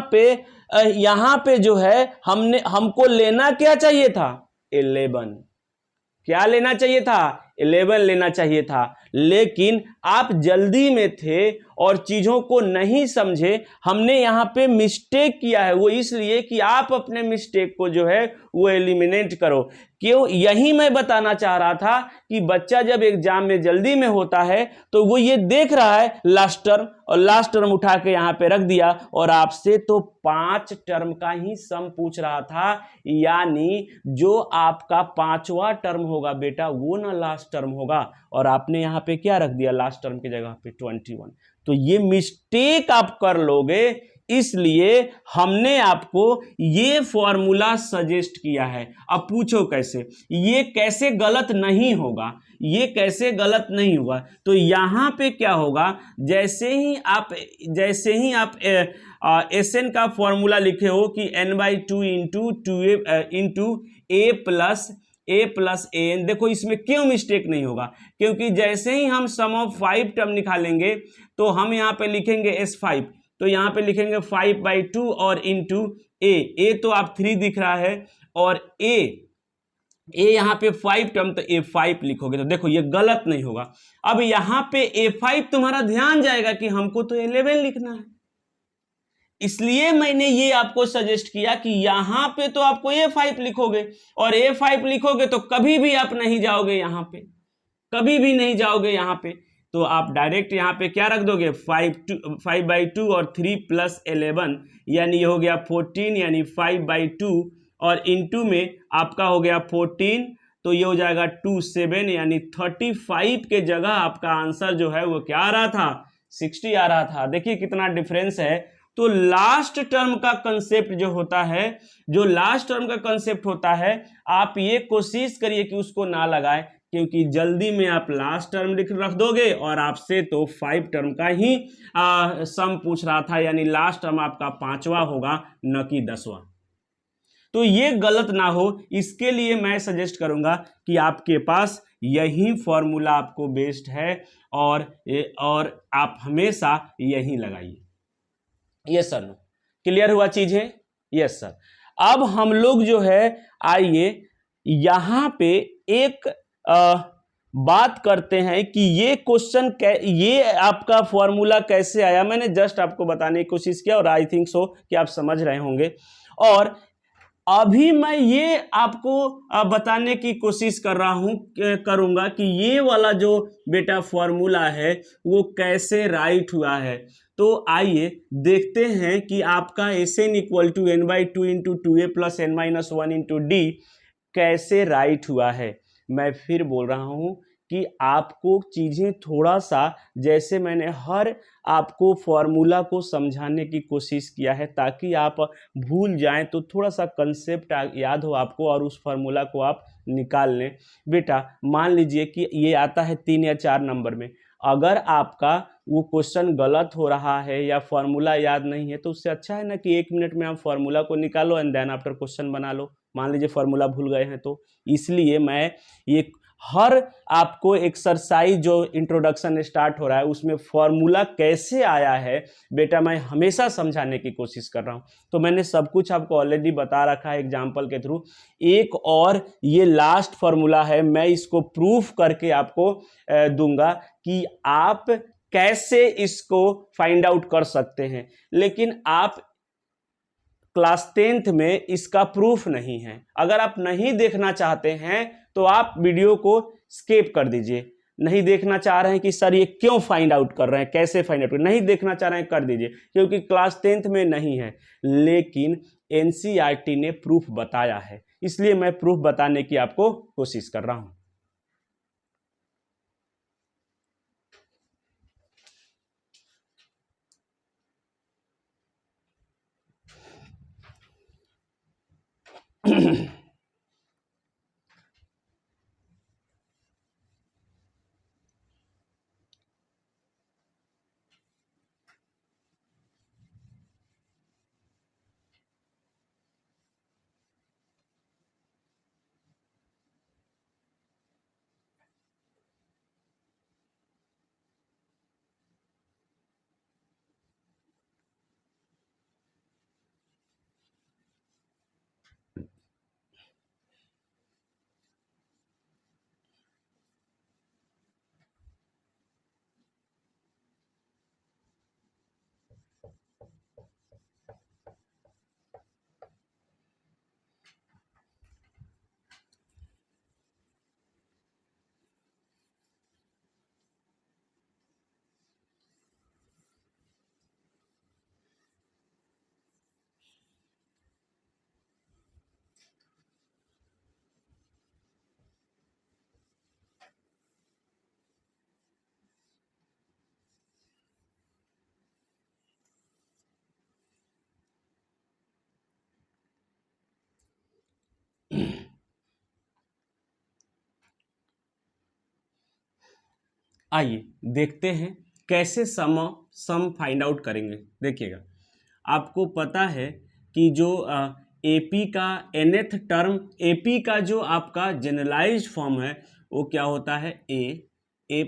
पे जो है हमको लेना क्या चाहिए था, 11, क्या लेना चाहिए था, 11 लेना चाहिए था, लेकिन आप जल्दी में थे और चीजों को नहीं समझे। हमने यहां पे मिस्टेक किया है, वो इसलिए कि आप अपने मिस्टेक को जो है वो एलिमिनेट करो। क्यों, यही मैं बताना चाह रहा था कि बच्चा जब एग्जाम में जल्दी में होता है तो वो ये देख रहा है लास्ट टर्म, और लास्ट टर्म उठा के यहां पे रख दिया, और आपसे तो 5 टर्म का ही सम पूछ रहा था, यानी जो आपका 5वां टर्म होगा बेटा वो ना लास्ट टर्म होगा, और आपने यहां पे क्या रख दिया, लास्ट टर्म की जगह पे 21। तो ये मिस्टेक आप कर लोगे, इसलिए हमने आपको ये फॉर्मूला सजेस्ट किया है। अब पूछो कैसे, ये कैसे गलत नहीं होगा, ये कैसे गलत नहीं होगा। तो यहां पे क्या होगा, जैसे ही आप एस एन का फॉर्मूला लिखे हो कि n/2 into A plus A N, देखो इसमें क्यों मिस्टेक नहीं होगा, क्योंकि जैसे ही हम सम ऑफ 5 टर्म निकालेंगे तो हम यहाँ पे लिखेंगे S5, तो यहाँ पे लिखेंगे 5/2 और इंटू ए तो आप 3 दिख रहा है, और ए यहाँ पे 5 टर्म, तो A5 लिखोगे, तो देखो ये गलत नहीं होगा। अब यहाँ पे A5 तुम्हारा ध्यान जाएगा कि हमको तो 11 लिखना है, इसलिए मैंने ये आपको सजेस्ट किया कि यहां पे तो आपको A5 लिखोगे, और A5 लिखोगे तो कभी भी आप नहीं जाओगे यहां पे, कभी भी नहीं जाओगे यहां पे। तो आप डायरेक्ट यहां पे क्या रख दोगे, 5/2 और 3 + 11, यानी ये हो गया 14, यानी 5/2 और इंटू में आपका हो गया 14, तो ये हो जाएगा 27, यानी 35 के जगह आपका आंसर जो है वो क्या आ रहा था, 60 आ रहा था। देखिए कितना डिफरेंस है। तो लास्ट टर्म का कंसेप्ट जो होता है, जो लास्ट टर्म का कंसेप्ट होता है, आप ये कोशिश करिए कि उसको ना लगाएं, क्योंकि जल्दी में आप लास्ट टर्म रख दोगे, और आपसे तो 5 टर्म का ही सम पूछ रहा था, यानी लास्ट टर्म आपका 5वां होगा, न कि 10वां। तो ये गलत ना हो, इसके लिए मैं सजेस्ट करूंगा कि आपके पास यही फॉर्मूला आपको बेस्ट है, और आप हमेशा यही लगाइए। यस सर, नो क्लियर हुआ चीज है? Yes sir. अब हम लोग जो है, आइए यहां पे एक बात करते हैं कि ये क्वेश्चन ये आपका फॉर्मूला कैसे आया। मैंने जस्ट आपको बताने की कोशिश किया, और आई थिंक सो कि आप समझ रहे होंगे। और अभी मैं ये आपको बताने की कोशिश कर रहा हूं, करूंगा कि ये वाला जो बेटा फॉर्मूला है वो कैसे राइट हुआ है। तो आइए देखते हैं कि आपका Sn = n/2 into 2a + n-1 into D कैसे राइट हुआ है। मैं फिर बोल रहा हूं कि आपको चीजें थोड़ा सा, जैसे मैंने हर आपको फॉर्मूला को समझाने की कोशिश किया है, ताकि आप भूल जाएं तो थोड़ा सा कंसेप्ट याद हो आपको, और उस फॉर्मूला को आप निकाल लें। बेटा मान लीजिए कि ये आता है 3 या 4 नंबर में, अगर आपका वो क्वेश्चन गलत हो रहा है या फॉर्मूला याद नहीं है, तो उससे अच्छा है ना कि 1 मिनट में आप फॉर्मूला को निकालो एंड देन आफ्टर क्वेश्चन बना लो। मान लीजिए फॉर्मूला भूल गए हैं तो। इसलिए मैं ये हर आपको एक्सरसाइज जो इंट्रोडक्शन स्टार्ट हो रहा है उसमें फॉर्मूला कैसे आया है बेटा, मैं हमेशा समझाने की कोशिश कर रहा हूं। तो मैंने सब कुछ आपको ऑलरेडी बता रखा है एग्जाम्पल के थ्रू। एक और ये लास्ट फॉर्मूला है, मैं इसको प्रूफ करके आपको दूंगा कि आप कैसे इसको फाइंड आउट कर सकते हैं। लेकिन आप क्लास 10th में इसका प्रूफ नहीं है। अगर आप नहीं देखना चाहते हैं तो आप वीडियो को स्किप कर दीजिए। नहीं देखना चाह रहे हैं कि सर ये क्यों फाइंड आउट कर रहे हैं, कैसे फाइंड आउट, नहीं देखना चाह रहे हैं कर दीजिए, क्योंकि क्लास 10th में नहीं है। लेकिन एनसीईआरटी ने प्रूफ बताया है, इसलिए मैं प्रूफ बताने की आपको कोशिश कर रहा हूं। आइए देखते हैं कैसे सम फाइंड आउट करेंगे। देखिएगा, आपको पता है कि जो एपी का nth टर्म, एपी का जो आपका जनरलाइज्ड फॉर्म है वो क्या होता है, a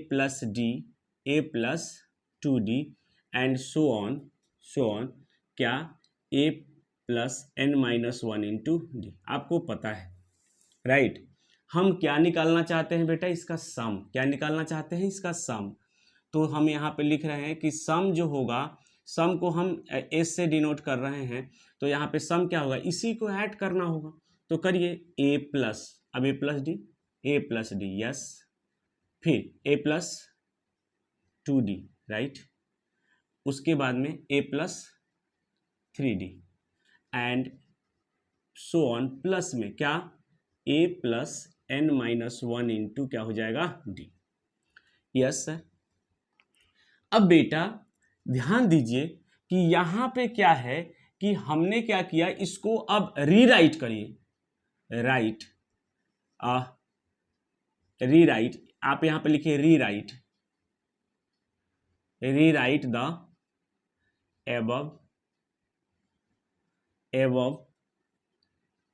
plus d, a plus 2d and so on क्या, a plus n minus 1 into d. आपको पता है, राइट। हम क्या निकालना चाहते हैं बेटा, इसका सम। क्या निकालना चाहते हैं, इसका सम। तो हम यहाँ पे लिख रहे हैं कि सम जो होगा, सम को हम एस से डिनोट कर रहे हैं, तो यहाँ पे सम क्या होगा, इसी को ऐड करना होगा। तो करिए ए प्लस, अब ए प्लस डी, यस, फिर ए प्लस 2d, राइट, उसके बाद में a plus 3d and so on, plus में क्या, a plus n minus 1 into क्या हो जाएगा, डी। Yes sir. अब बेटा ध्यान दीजिए कि यहाँ पे क्या है कि हमने क्या किया, इसको अब रीराइट करिए, रीराइट, आप यहाँ पे लिखिए rewrite the above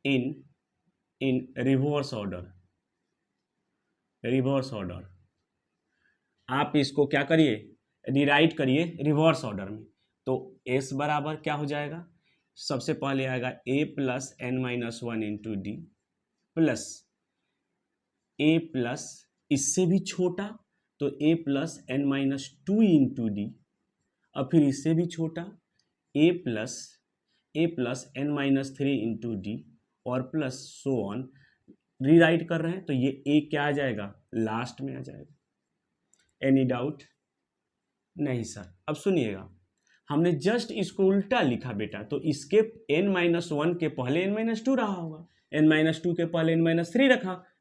in reverse order. आप इसको क्या करिए, रीराइट करिए रिवर्स ऑर्डर में। तो s बराबर क्या हो जाएगा, सबसे पहले आएगा a plus n minus 1 into D plus a plus, इससे भी छोटा तो a plus n minus 2 into D, और फिर इससे भी छोटा a plus n minus 3 into D और प्लस सो ऑन। रीराइट कर रहे हैं तो ये a क्या आ जाएगा, लास्ट में आ जाएगा। Any doubt? नहीं सर। अब सुनिएगा, हमने जस्ट इसको उल्टा लिखा बेटा, तो इसके n-1 के पहले n-2 रहा होगा, n-2 के पहले n-3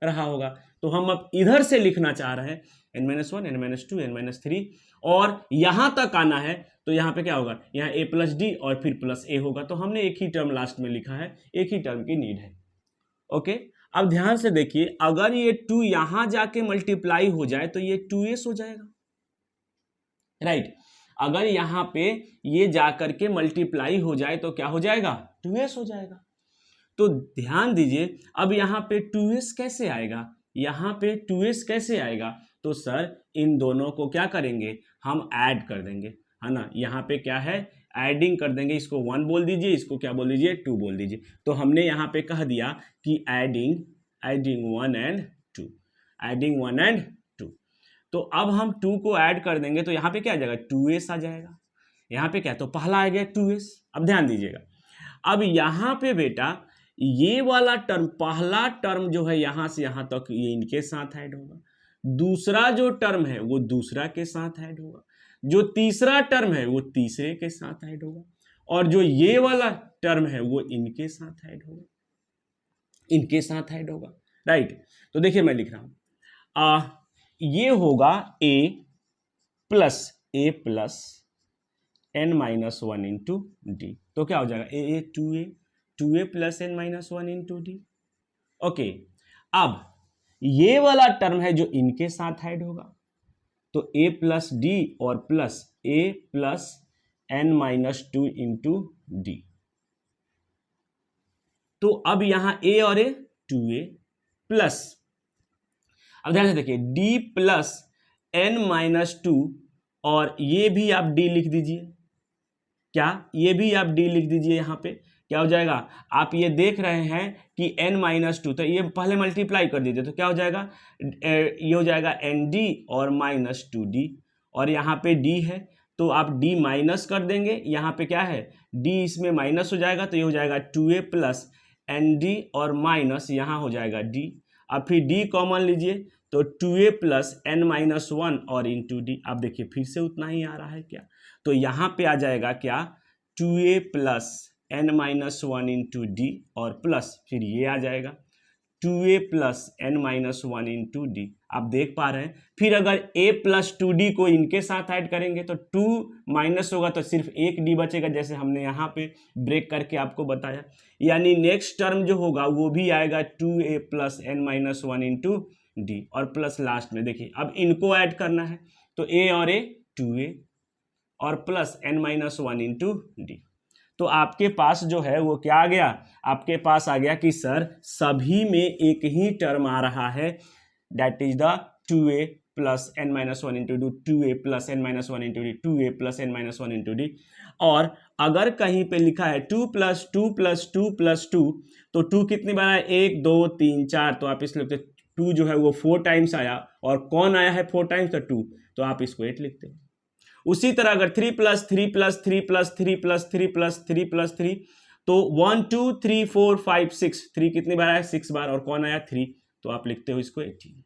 रहा होगा। तो हम अब इधर से लिखना चाह रहे हैं n-1, n-2, n-3, और यहां तक आना है तो यहाँ पे क्या होगा, यहाँ a प्लस डी और फिर प्लस a होगा। तो हमने एक ही टर्म लास्ट में लिखा है, एक ही टर्म की नीड है। ओके, अब ध्यान से देखिए, अगर ये 2 यहां जाके मल्टीप्लाई हो जाए तो ये 2s हो जाएगा, राइट। अगर यहाँ पे ये जाकर के मल्टीप्लाई हो जाए तो क्या हो जाएगा, 2s हो जाएगा। तो ध्यान दीजिए, अब यहाँ पे 2s कैसे आएगा, यहाँ पे 2s कैसे आएगा, तो सर इन दोनों को क्या करेंगे, हम ऐड कर देंगे, है ना। यहाँ पे क्या है, एडिंग कर देंगे, इसको 1 बोल दीजिए, इसको क्या बोल दीजिए, 2 बोल दीजिए। तो हमने यहाँ पे कह दिया कि एडिंग 1 एंड 2, एडिंग 1 एंड 2। तो अब हम 2 को ऐड कर देंगे तो यहाँ पे क्या आ जाएगा, 2s आ जाएगा। यहाँ पे क्या, तो पहला आ गया 2s। अब ध्यान दीजिएगा, अब यहाँ पे बेटा ये वाला टर्म, पहला टर्म जो है यहाँ से यहाँ तक ये इनके साथ ऐड होगा, दूसरा जो टर्म है वो दूसरा के साथ ऐड होगा, जो तीसरा टर्म है वो तीसरे के साथ ऐड होगा, और जो ये वाला टर्म है वो इनके साथ ऐड होगा, इनके साथ ऐड होगा, राइट। तो देखिए मैं लिख रहा हूं, ये होगा a plus n minus 1 into D. तो क्या हो जाएगा, a 2a plus n minus 1 into D. Okay, अब ये वाला टर्म है जो इनके साथ ऐड होगा, तो a प्लस डी और plus a plus n minus 2 into D. तो अब यहां a और a 2a प्लस, अब ध्यान से देखिए, d प्लस n माइनस 2, और ये भी आप d लिख दीजिए, क्या, ये भी आप d लिख दीजिए। यहाँ पे क्या हो जाएगा, आप ये देख रहे हैं कि n माइनस 2, तो ये पहले मल्टीप्लाई कर दीजिए, तो क्या हो जाएगा, ये हो जाएगा nd और माइनस 2d, और यहाँ पे d है तो आप d माइनस कर देंगे, यहाँ पे क्या है d इसमें माइनस हो जाएगा, तो ये हो जाएगा 2a प्लस nd और माइनस यहाँ हो जाएगा d। अब फिर d कॉमन लीजिए तो 2a प्लस n माइनस 1 और इंटू डी। आप देखिए फिर से उतना ही आ रहा है क्या, तो यहाँ पे आ जाएगा क्या, 2a plus n minus 1 into D और प्लस फिर ये आ जाएगा 2a plus n minus 1 into D. आप देख पा रहे हैं, फिर अगर a प्लस 2d को इनके साथ ऐड करेंगे तो 2 माइनस होगा तो सिर्फ एक d बचेगा, जैसे हमने यहाँ पे ब्रेक करके आपको बताया। यानी नेक्स्ट टर्म जो होगा वो भी आएगा 2a plus n minus 1 into D और प्लस लास्ट में देखिए अब इनको ऐड करना है, तो ए और ए 2a और प्लस n-1 इंटू डी। तो आपके पास जो है वो क्या आ गया, आपके पास आ गया कि सर सभी में एक ही टर्म आ रहा है, that is the 2a plus n-1 into D, 2a plus n-1 into D, 2a plus n-1 into D. और अगर कहीं पे लिखा है 2 प्लस 2 प्लस 2 प्लस 2, तो 2 कितनी बार आया, 1 2 3 4, तो आप इसलिए लिखते 2 जो है वो 4 टाइम्स आया, और कौन आया है 4 टाइम्स, तो 2, तो आप इसको 8 लिखते हैं। उसी तरह अगर 3 plus 3 plus 3 plus 3 plus 3 plus 3 plus 3, तो 1 2 3 4 5 6, 3 कितनी बार आया, 6 बार, और कौन आया 3, तो आप लिखते हो इसको 18।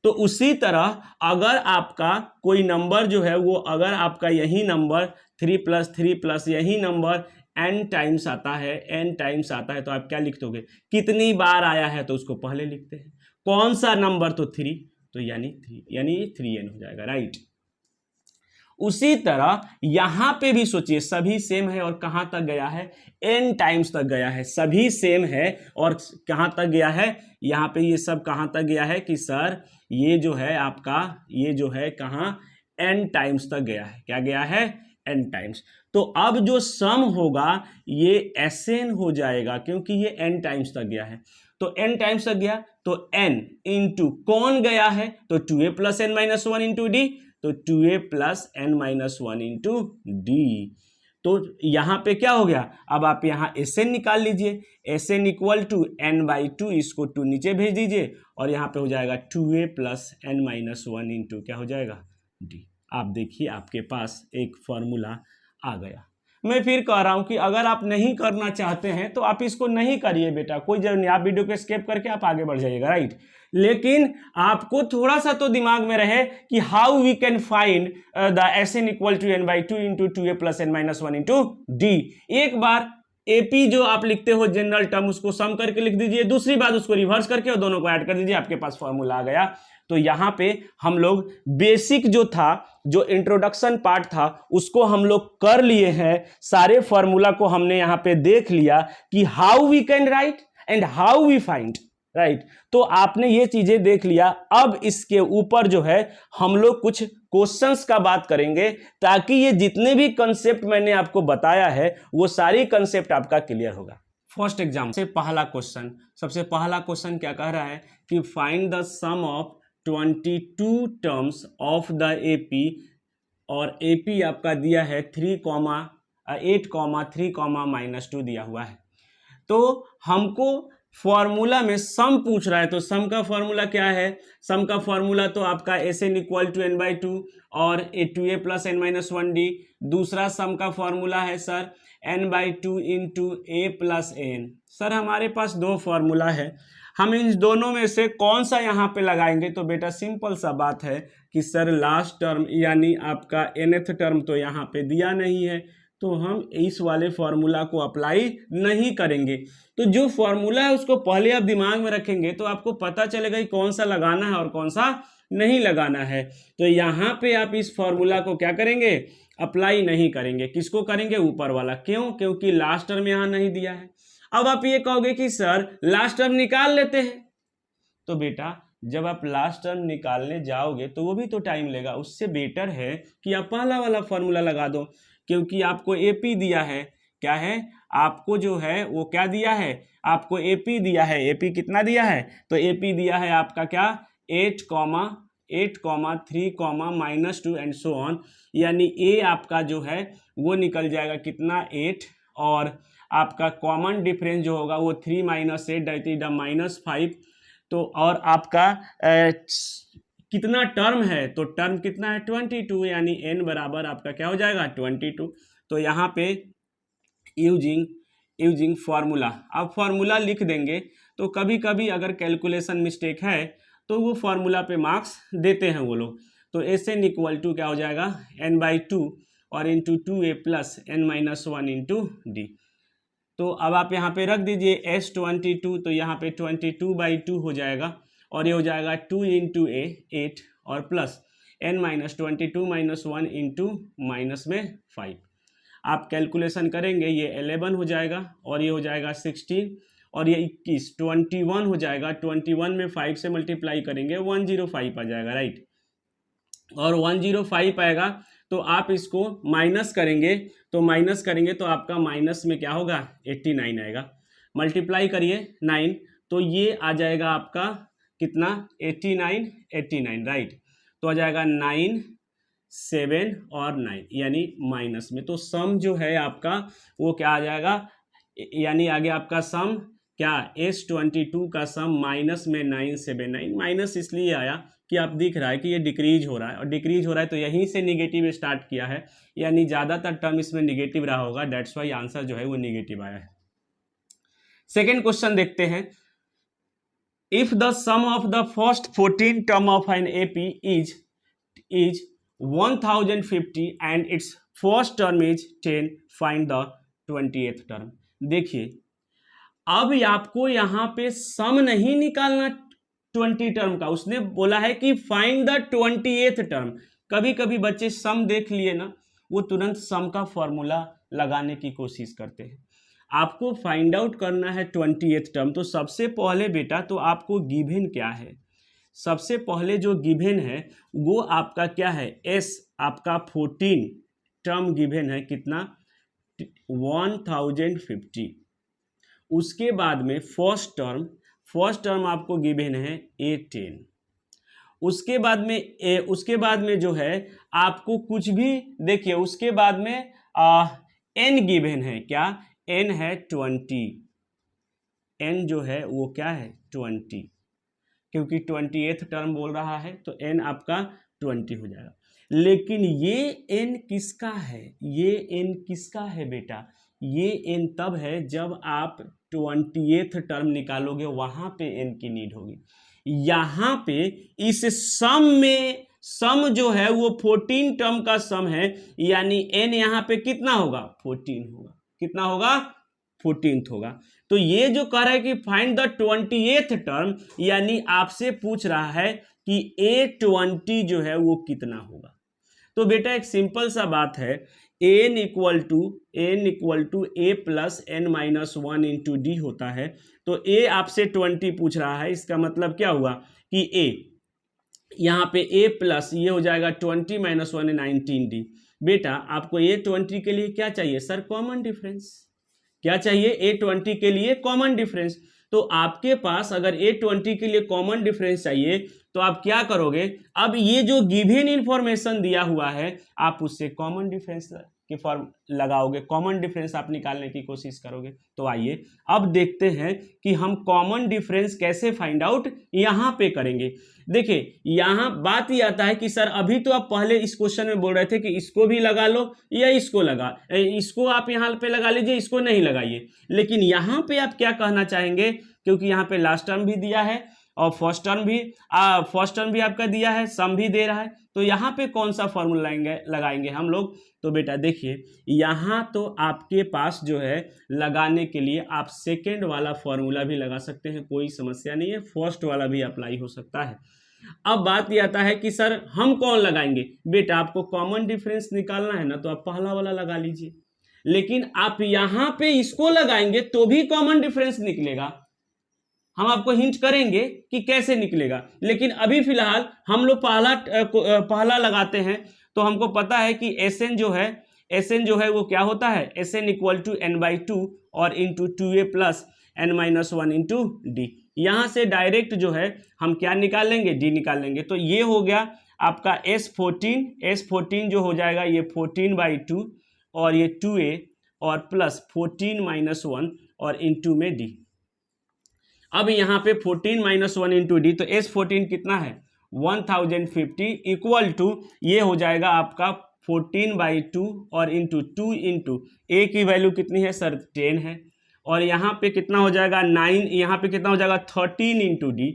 तो उसी तरह अगर आपका कोई नंबर जो है वो, अगर आपका यही नंबर 3 प्लस यही नंबर n टाइम्स आता है, n टाइम्स आता है, तो आप क्या लिख दोगे, कितनी बार आया है तो उसको पहले लिखते हैं, कौन सा नंबर, तो 3, तो यानी 3n हो जाएगा, राइट। उसी तरह यहां पे भी सोचिए, सभी सेम है और कहां तक गया है, n टाइम्स तक गया है, सभी सेम है और कहां तक गया है, यहां पे ये सब कहां तक गया है कि सर ये जो है आपका, ये जो है कहां, n टाइम्स तक गया है, क्या गया है, n टाइम्स। तो अब जो सम होगा ये Sn हो जाएगा, क्योंकि ये n टाइम्स तक गया है, तो n टाइम्स तक गया, तो n इंटू कौन गया है, तो 2a plus n-1 into D, तो 2a plus n-1 into D. तो यहां पे क्या हो गया, अब आप यहां Sn निकाल लीजिए, Sn इक्वल टू n/2, इसको 2 नीचे भेज दीजिए, और यहां पे हो जाएगा 2a प्लस n-1 इंटू क्या हो जाएगा, डी। आप देखिए आपके पास एक फॉर्मूला आ गया। मैं फिर कह रहा हूं कि अगर आप नहीं करना चाहते हैं तो आप इसको नहीं करिए बेटा, कोई जरूरत नहीं, आप वीडियो को स्किप करके आप आगे बढ़ जाइएगा, राइट। लेकिन आपको थोड़ा सा तो दिमाग में रहे कि how we can find the Sn equal to n/2 into 2a plus n-1 into D. एक बार एपी जो आप लिखते हो जनरल टर्म, उसको सम करके लिख दीजिए, दूसरी बार उसको रिवर्स करके और दोनों को ऐड कर दीजिए, आपके पास फॉर्मूला आ गया। तो यहां पे हम लोग बेसिक जो था, जो इंट्रोडक्शन पार्ट था, उसको हम लोग कर लिए हैं, सारे फॉर्मूला को हमने यहां पे देख लिया कि how we can write and how we find, right. तो आपने ये चीजें देख लिया। अब इसके ऊपर जो है हम लोग कुछ क्वेश्चंस का बात करेंगे, ताकि ये जितने भी कंसेप्ट मैंने आपको बताया है वो सारी कंसेप्ट आपका क्लियर होगा। फर्स्ट एग्जाम से पहला क्वेश्चन, सबसे पहला क्वेश्चन क्या कह रहा है कि find the sum of 22 terms of the AP, और एपी आपका दिया है 8,3,-2 दिया हुआ है। तो हमको फॉर्मूला में सम पूछ रहा है, तो सम का फॉर्मूला क्या है, सम का फॉर्मूला तो आपका Sn इक्वल टू n/2 और 2a प्लस n-1 डी। दूसरा सम का फॉर्मूला है sir n/2 into a plus n। Sir हमारे पास दो फॉर्मूला है, हम इन दोनों में से कौन सा यहाँ पे लगाएंगे, तो बेटा सिंपल सा बात है कि सर लास्ट टर्म यानी आपका nth टर्म तो यहाँ पे दिया नहीं है, तो हम इस वाले फॉर्मूला को अप्लाई नहीं करेंगे। तो जो फॉर्मूला है उसको पहले आप दिमाग में रखेंगे तो आपको पता चलेगा कि कौन सा लगाना है और कौन सा नहीं लगाना है। तो यहाँ पे आप इस फॉर्मूला को क्या करेंगे, अप्लाई नहीं करेंगे। किसको करेंगे, ऊपर वाला। क्यों, क्योंकि लास्ट टर्म यहाँ नहीं दिया है। अब आप ये कहोगे कि सर लास्ट टर्म निकाल लेते हैं, तो बेटा जब आप लास्ट टर्म निकालने जाओगे तो वो भी तो टाइम लेगा। उससे बेटर है कि आप पहला वाला फॉर्मूला लगा दो, क्योंकि आपको एपी दिया है, क्या है आपको जो है वो क्या दिया है, आपको एपी दिया है। एपी कितना दिया है, तो एपी दिया है आपका क्या 8,3,-2 एंड सो ऑन, यानी ए आपका जो है वो निकल जाएगा कितना 8, और आपका कॉमन डिफरेंस जो होगा वो 3 - 8 दैट इज -5। तो और आपका कितना टर्म है, तो टर्म कितना है 22, यानी n बराबर आपका क्या हो जाएगा 22। तो यहाँ पे यूजिंग फार्मूला, आप फार्मूला लिख देंगे। तो कभी कभी अगर कैलकुलेशन मिस्टेक है तो वो फार्मूला पे मार्क्स देते हैं वो लोग। तो Sn इक्वल टू क्या हो जाएगा n/2 और into 2a plus n-1 into D. तो अब आप यहाँ पे रख दीजिए S22, तो यहाँ पे 22/2 हो जाएगा, और ये हो जाएगा 2 इंटू a 8 और प्लस n-22 - 1 इंटू माइनस में 5। आप कैलकुलेशन करेंगे ये 11 हो जाएगा, और ये हो जाएगा 16, और ये 21 21 हो जाएगा। 21 में 5 से मल्टीप्लाई करेंगे 105 आ जाएगा, राइट। और 105 आएगा, तो आप इसको माइनस करेंगे, तो आपका माइनस में क्या होगा 89 आएगा। मल्टीप्लाई करिए 9, तो ये आ जाएगा आपका कितना 89 राइट। तो आ जाएगा 9 7 और 9 यानी माइनस में। तो सम जो है आपका वो क्या आ जाएगा, यानी आगे आपका सम क्या S22 का सम माइनस में 979। माइनस इसलिए आया कि आप दिख रहा है कि ये डिक्रीज हो रहा है, और डिक्रीज हो रहा है तो यहीं से निगेटिव स्टार्ट किया है, यानी ज़्यादातर टर्म इसमें निगेटिव रहा होगा, दैट्स वाई आंसर जो है वो निगेटिव आया है। सेकेंड क्वेश्चन देखते हैं। If the sum of the first 14 term of an AP is 1050 and its first term is 10, find the 20th term. देखिए अब आपको यहां पे सम नहीं निकालना 20 टर्म का, उसने बोला है कि फाइंड द 20th टर्म। कभी कभी बच्चे सम देख लिए ना, वो तुरंत सम का फॉर्मूला लगाने की कोशिश करते हैं। आपको फाइंड आउट करना है 20th टर्म। तो सबसे पहले बेटा तो आपको गिवन क्या है, सबसे पहले जो गिवन है वो आपका क्या है, एस आपका 14 टर्म गिवन है, कितना 1050। उसके बाद में फर्स्ट टर्म आपको गिवन है A10। उसके बाद में जो है आपको कुछ भी देखिए, उसके बाद में n गिवन है, क्या n है 20, n जो है वो क्या है 20, क्योंकि 20th टर्म बोल रहा है तो n आपका 20 हो जाएगा। लेकिन ये n किसका है, ये n किसका है बेटा, ये n तब है जब आप 20th टर्म निकालोगे, वहां पे n की नीड होगी। यहां पे इस सम में, सम जो है वो 14 टर्म का सम है, यानी n यहां पे कितना होगा 14 होगा, कितना होगा 14th होगा। तो ये जो कह रहा है कि फाइंड द 20th टर्म, यानी आपसे पूछ रहा है कि A20 जो है वो कितना होगा। तो बेटा एक सिंपल सा बात है, n equal to A plus n minus 1 into D होता है। तो A आपसे 20 पूछ रहा है, इसका मतलब क्या हुआ कि A यहाँ पे A प्लस ये हो जाएगा 20 माइनस 1 19D। बेटा आपको A20 के लिए क्या चाहिए सर, कॉमन डिफरेंस। क्या चाहिए A20 के लिए कॉमन डिफरेंस। तो आपके पास अगर A20 के लिए कॉमन डिफरेंस चाहिए तो आप क्या करोगे, अब ये जो गिवन इंफॉर्मेशन दिया हुआ है आप उससे कॉमन डिफरेंस के फॉर्म लगाओगे, कॉमन डिफरेंस आप निकालने की कोशिश करोगे। तो आइए अब देखते हैं कि हम कॉमन डिफरेंस कैसे फाइंड आउट यहां पे करेंगे। देखिए यहां बात ही आता है कि सर अभी तो आप पहले इस क्वेश्चन में बोल रहे थे कि इसको भी लगा लो या इसको आप यहां पे लगा लीजिए, इसको नहीं लगाइए। लेकिन यहां पे आप क्या कहना चाहेंगे, क्योंकि यहां पे लास्ट टर्म भी दिया है और फर्स्ट टर्म भी आपका दिया है, सम भी दे रहा है, तो यहाँ पे कौन सा फॉर्मूला लगाएंगे हम लोग। तो बेटा देखिए यहाँ तो आपके पास जो है लगाने के लिए आप सेकेंड वाला फॉर्मूला भी लगा सकते हैं, कोई समस्या नहीं है, फर्स्ट वाला भी अप्लाई हो सकता है। अब बात यह आता है कि सर हम कौन लगाएंगे, बेटा आपको कॉमन डिफरेंस निकालना है ना, तो आप पहला वाला लगा लीजिए। लेकिन आप यहाँ पे इसको लगाएंगे तो भी कॉमन डिफरेंस निकलेगा, हम आपको हिंट करेंगे कि कैसे निकलेगा। लेकिन अभी फिलहाल हम लोग पहला लगाते हैं। तो हमको पता है कि Sn जो है वो क्या होता है, Sn इक्वल टू n/2 और into 2a plus n minus 1 into D. यहाँ से डायरेक्ट जो है हम क्या निकाल लेंगे, डी निकाल लेंगे। तो ये हो गया आपका S14 जो हो जाएगा ये 14/2 और ये 2a और प्लस 14 माइनस 1 और इंटू में डी। अब यहाँ पे 14 माइनस 1 इंटू डी, तो S14 कितना है 1050 इक्वल टू ये हो जाएगा आपका 14/2 और इंटू 2 इंटू ए की वैल्यू कितनी है सर 10 है, और यहाँ पे कितना हो जाएगा 9, यहाँ पे कितना हो जाएगा 13 इंटू डी,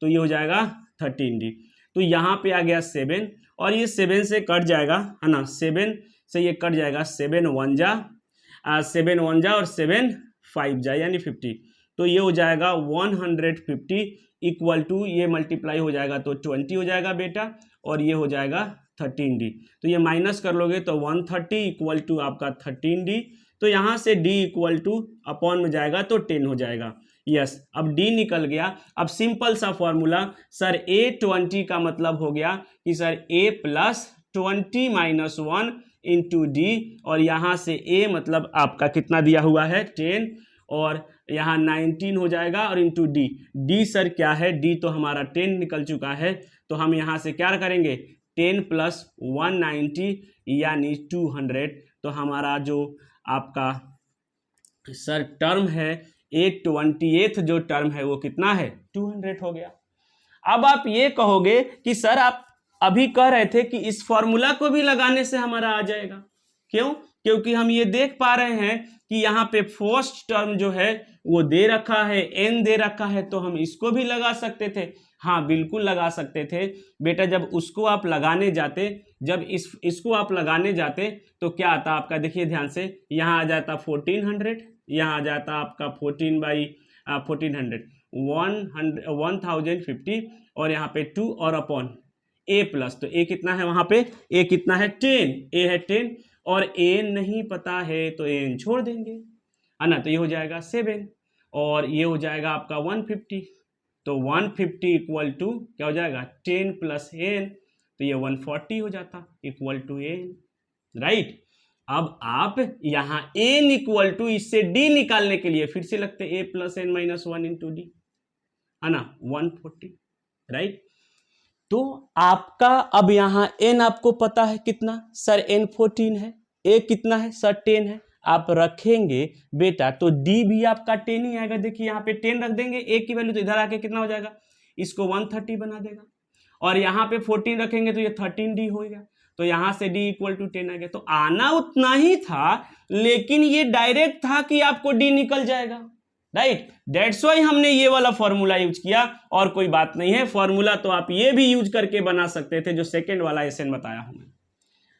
तो ये हो जाएगा 13D। तो यहाँ पे आ गया 7 और ये 7 से कट जाएगा है ना, 7 से ये कट जाएगा, 7 1 जा और 7 5 जा यानी 50। तो ये हो जाएगा 150 इक्वल टू ये मल्टीप्लाई हो जाएगा तो 20 हो जाएगा बेटा, और ये हो जाएगा 13D। तो ये माइनस कर लोगे तो 130 इक्वल टू आपका 13D। तो यहाँ से D इक्वल टू अपॉन में जाएगा तो 10 हो जाएगा, यस, अब डी निकल गया। अब सिंपल सा फॉर्मूला सर A20 का मतलब हो गया कि sir A plus 20 minus 1 into D, और यहाँ से A मतलब आपका कितना दिया हुआ है 10, और यहाँ 19 हो जाएगा, और इंटू डी, डी सर क्या है, डी तो हमारा 10 निकल चुका है, तो हम यहाँ से क्या करेंगे 10 प्लस 190 यानी 200, तो हमारा जो आपका सर टर्म है A28 जो टर्म है वो कितना है 200 हो गया। अब आप ये कहोगे कि सर आप अभी कह रहे थे कि इस फॉर्मूला को भी लगाने से हमारा आ जाएगा, क्यों? क्योंकि हम ये देख पा रहे हैं कि यहाँ पे फर्स्ट टर्म जो है वो दे रखा है, n दे रखा है, तो हम इसको भी लगा सकते थे। हाँ बिल्कुल लगा सकते थे बेटा, जब उसको आप लगाने जाते, जब इसको आप लगाने जाते तो क्या आता आपका, देखिए ध्यान से, यहाँ आ जाता 1400, यहाँ आ जाता आपका 14/1400 1050, और यहाँ पे 2 और अपॉन a प्लस, तो a कितना है वहां पे, a कितना है 10, a है 10, और a नहीं पता है तो n छोड़ देंगे, है ना, तो ये हो जाएगा 7, और ये हो जाएगा आपका 150, तो 150 इक्वल टू क्या हो जाएगा 10 प्लस n, तो ये 140 हो जाता इक्वल टू n, राइट। अब आप यहाँ n इक्वल टू इससे d निकालने के लिए फिर से लगते a plus n minus 1 into D, है ना 140, राइट। तो आपका अब यहाँ n आपको पता है कितना, सर n 14 है, a कितना है सर 10 है, आप रखेंगे बेटा तो d भी आपका 10 ही आएगा। देखिए यहाँ पे 10 रख देंगे, a की वैल्यू तो इधर आके कितना हो जाएगा, इसको 130 बना देगा, और यहाँ पे 14 रखेंगे तो ये 13d हो गया, तो यहाँ से d इक्वल टू 10 आ गया। तो आना उतना ही था, लेकिन ये डायरेक्ट था कि आपको d निकल जाएगा, राइट। दैट्स वाई हमने ये वाला फॉर्मूला यूज किया, और कोई बात नहीं है, फॉर्मूला तो आप ये भी यूज करके बना सकते थे जो सेकंड वाला एसएन बताया हूं मैं।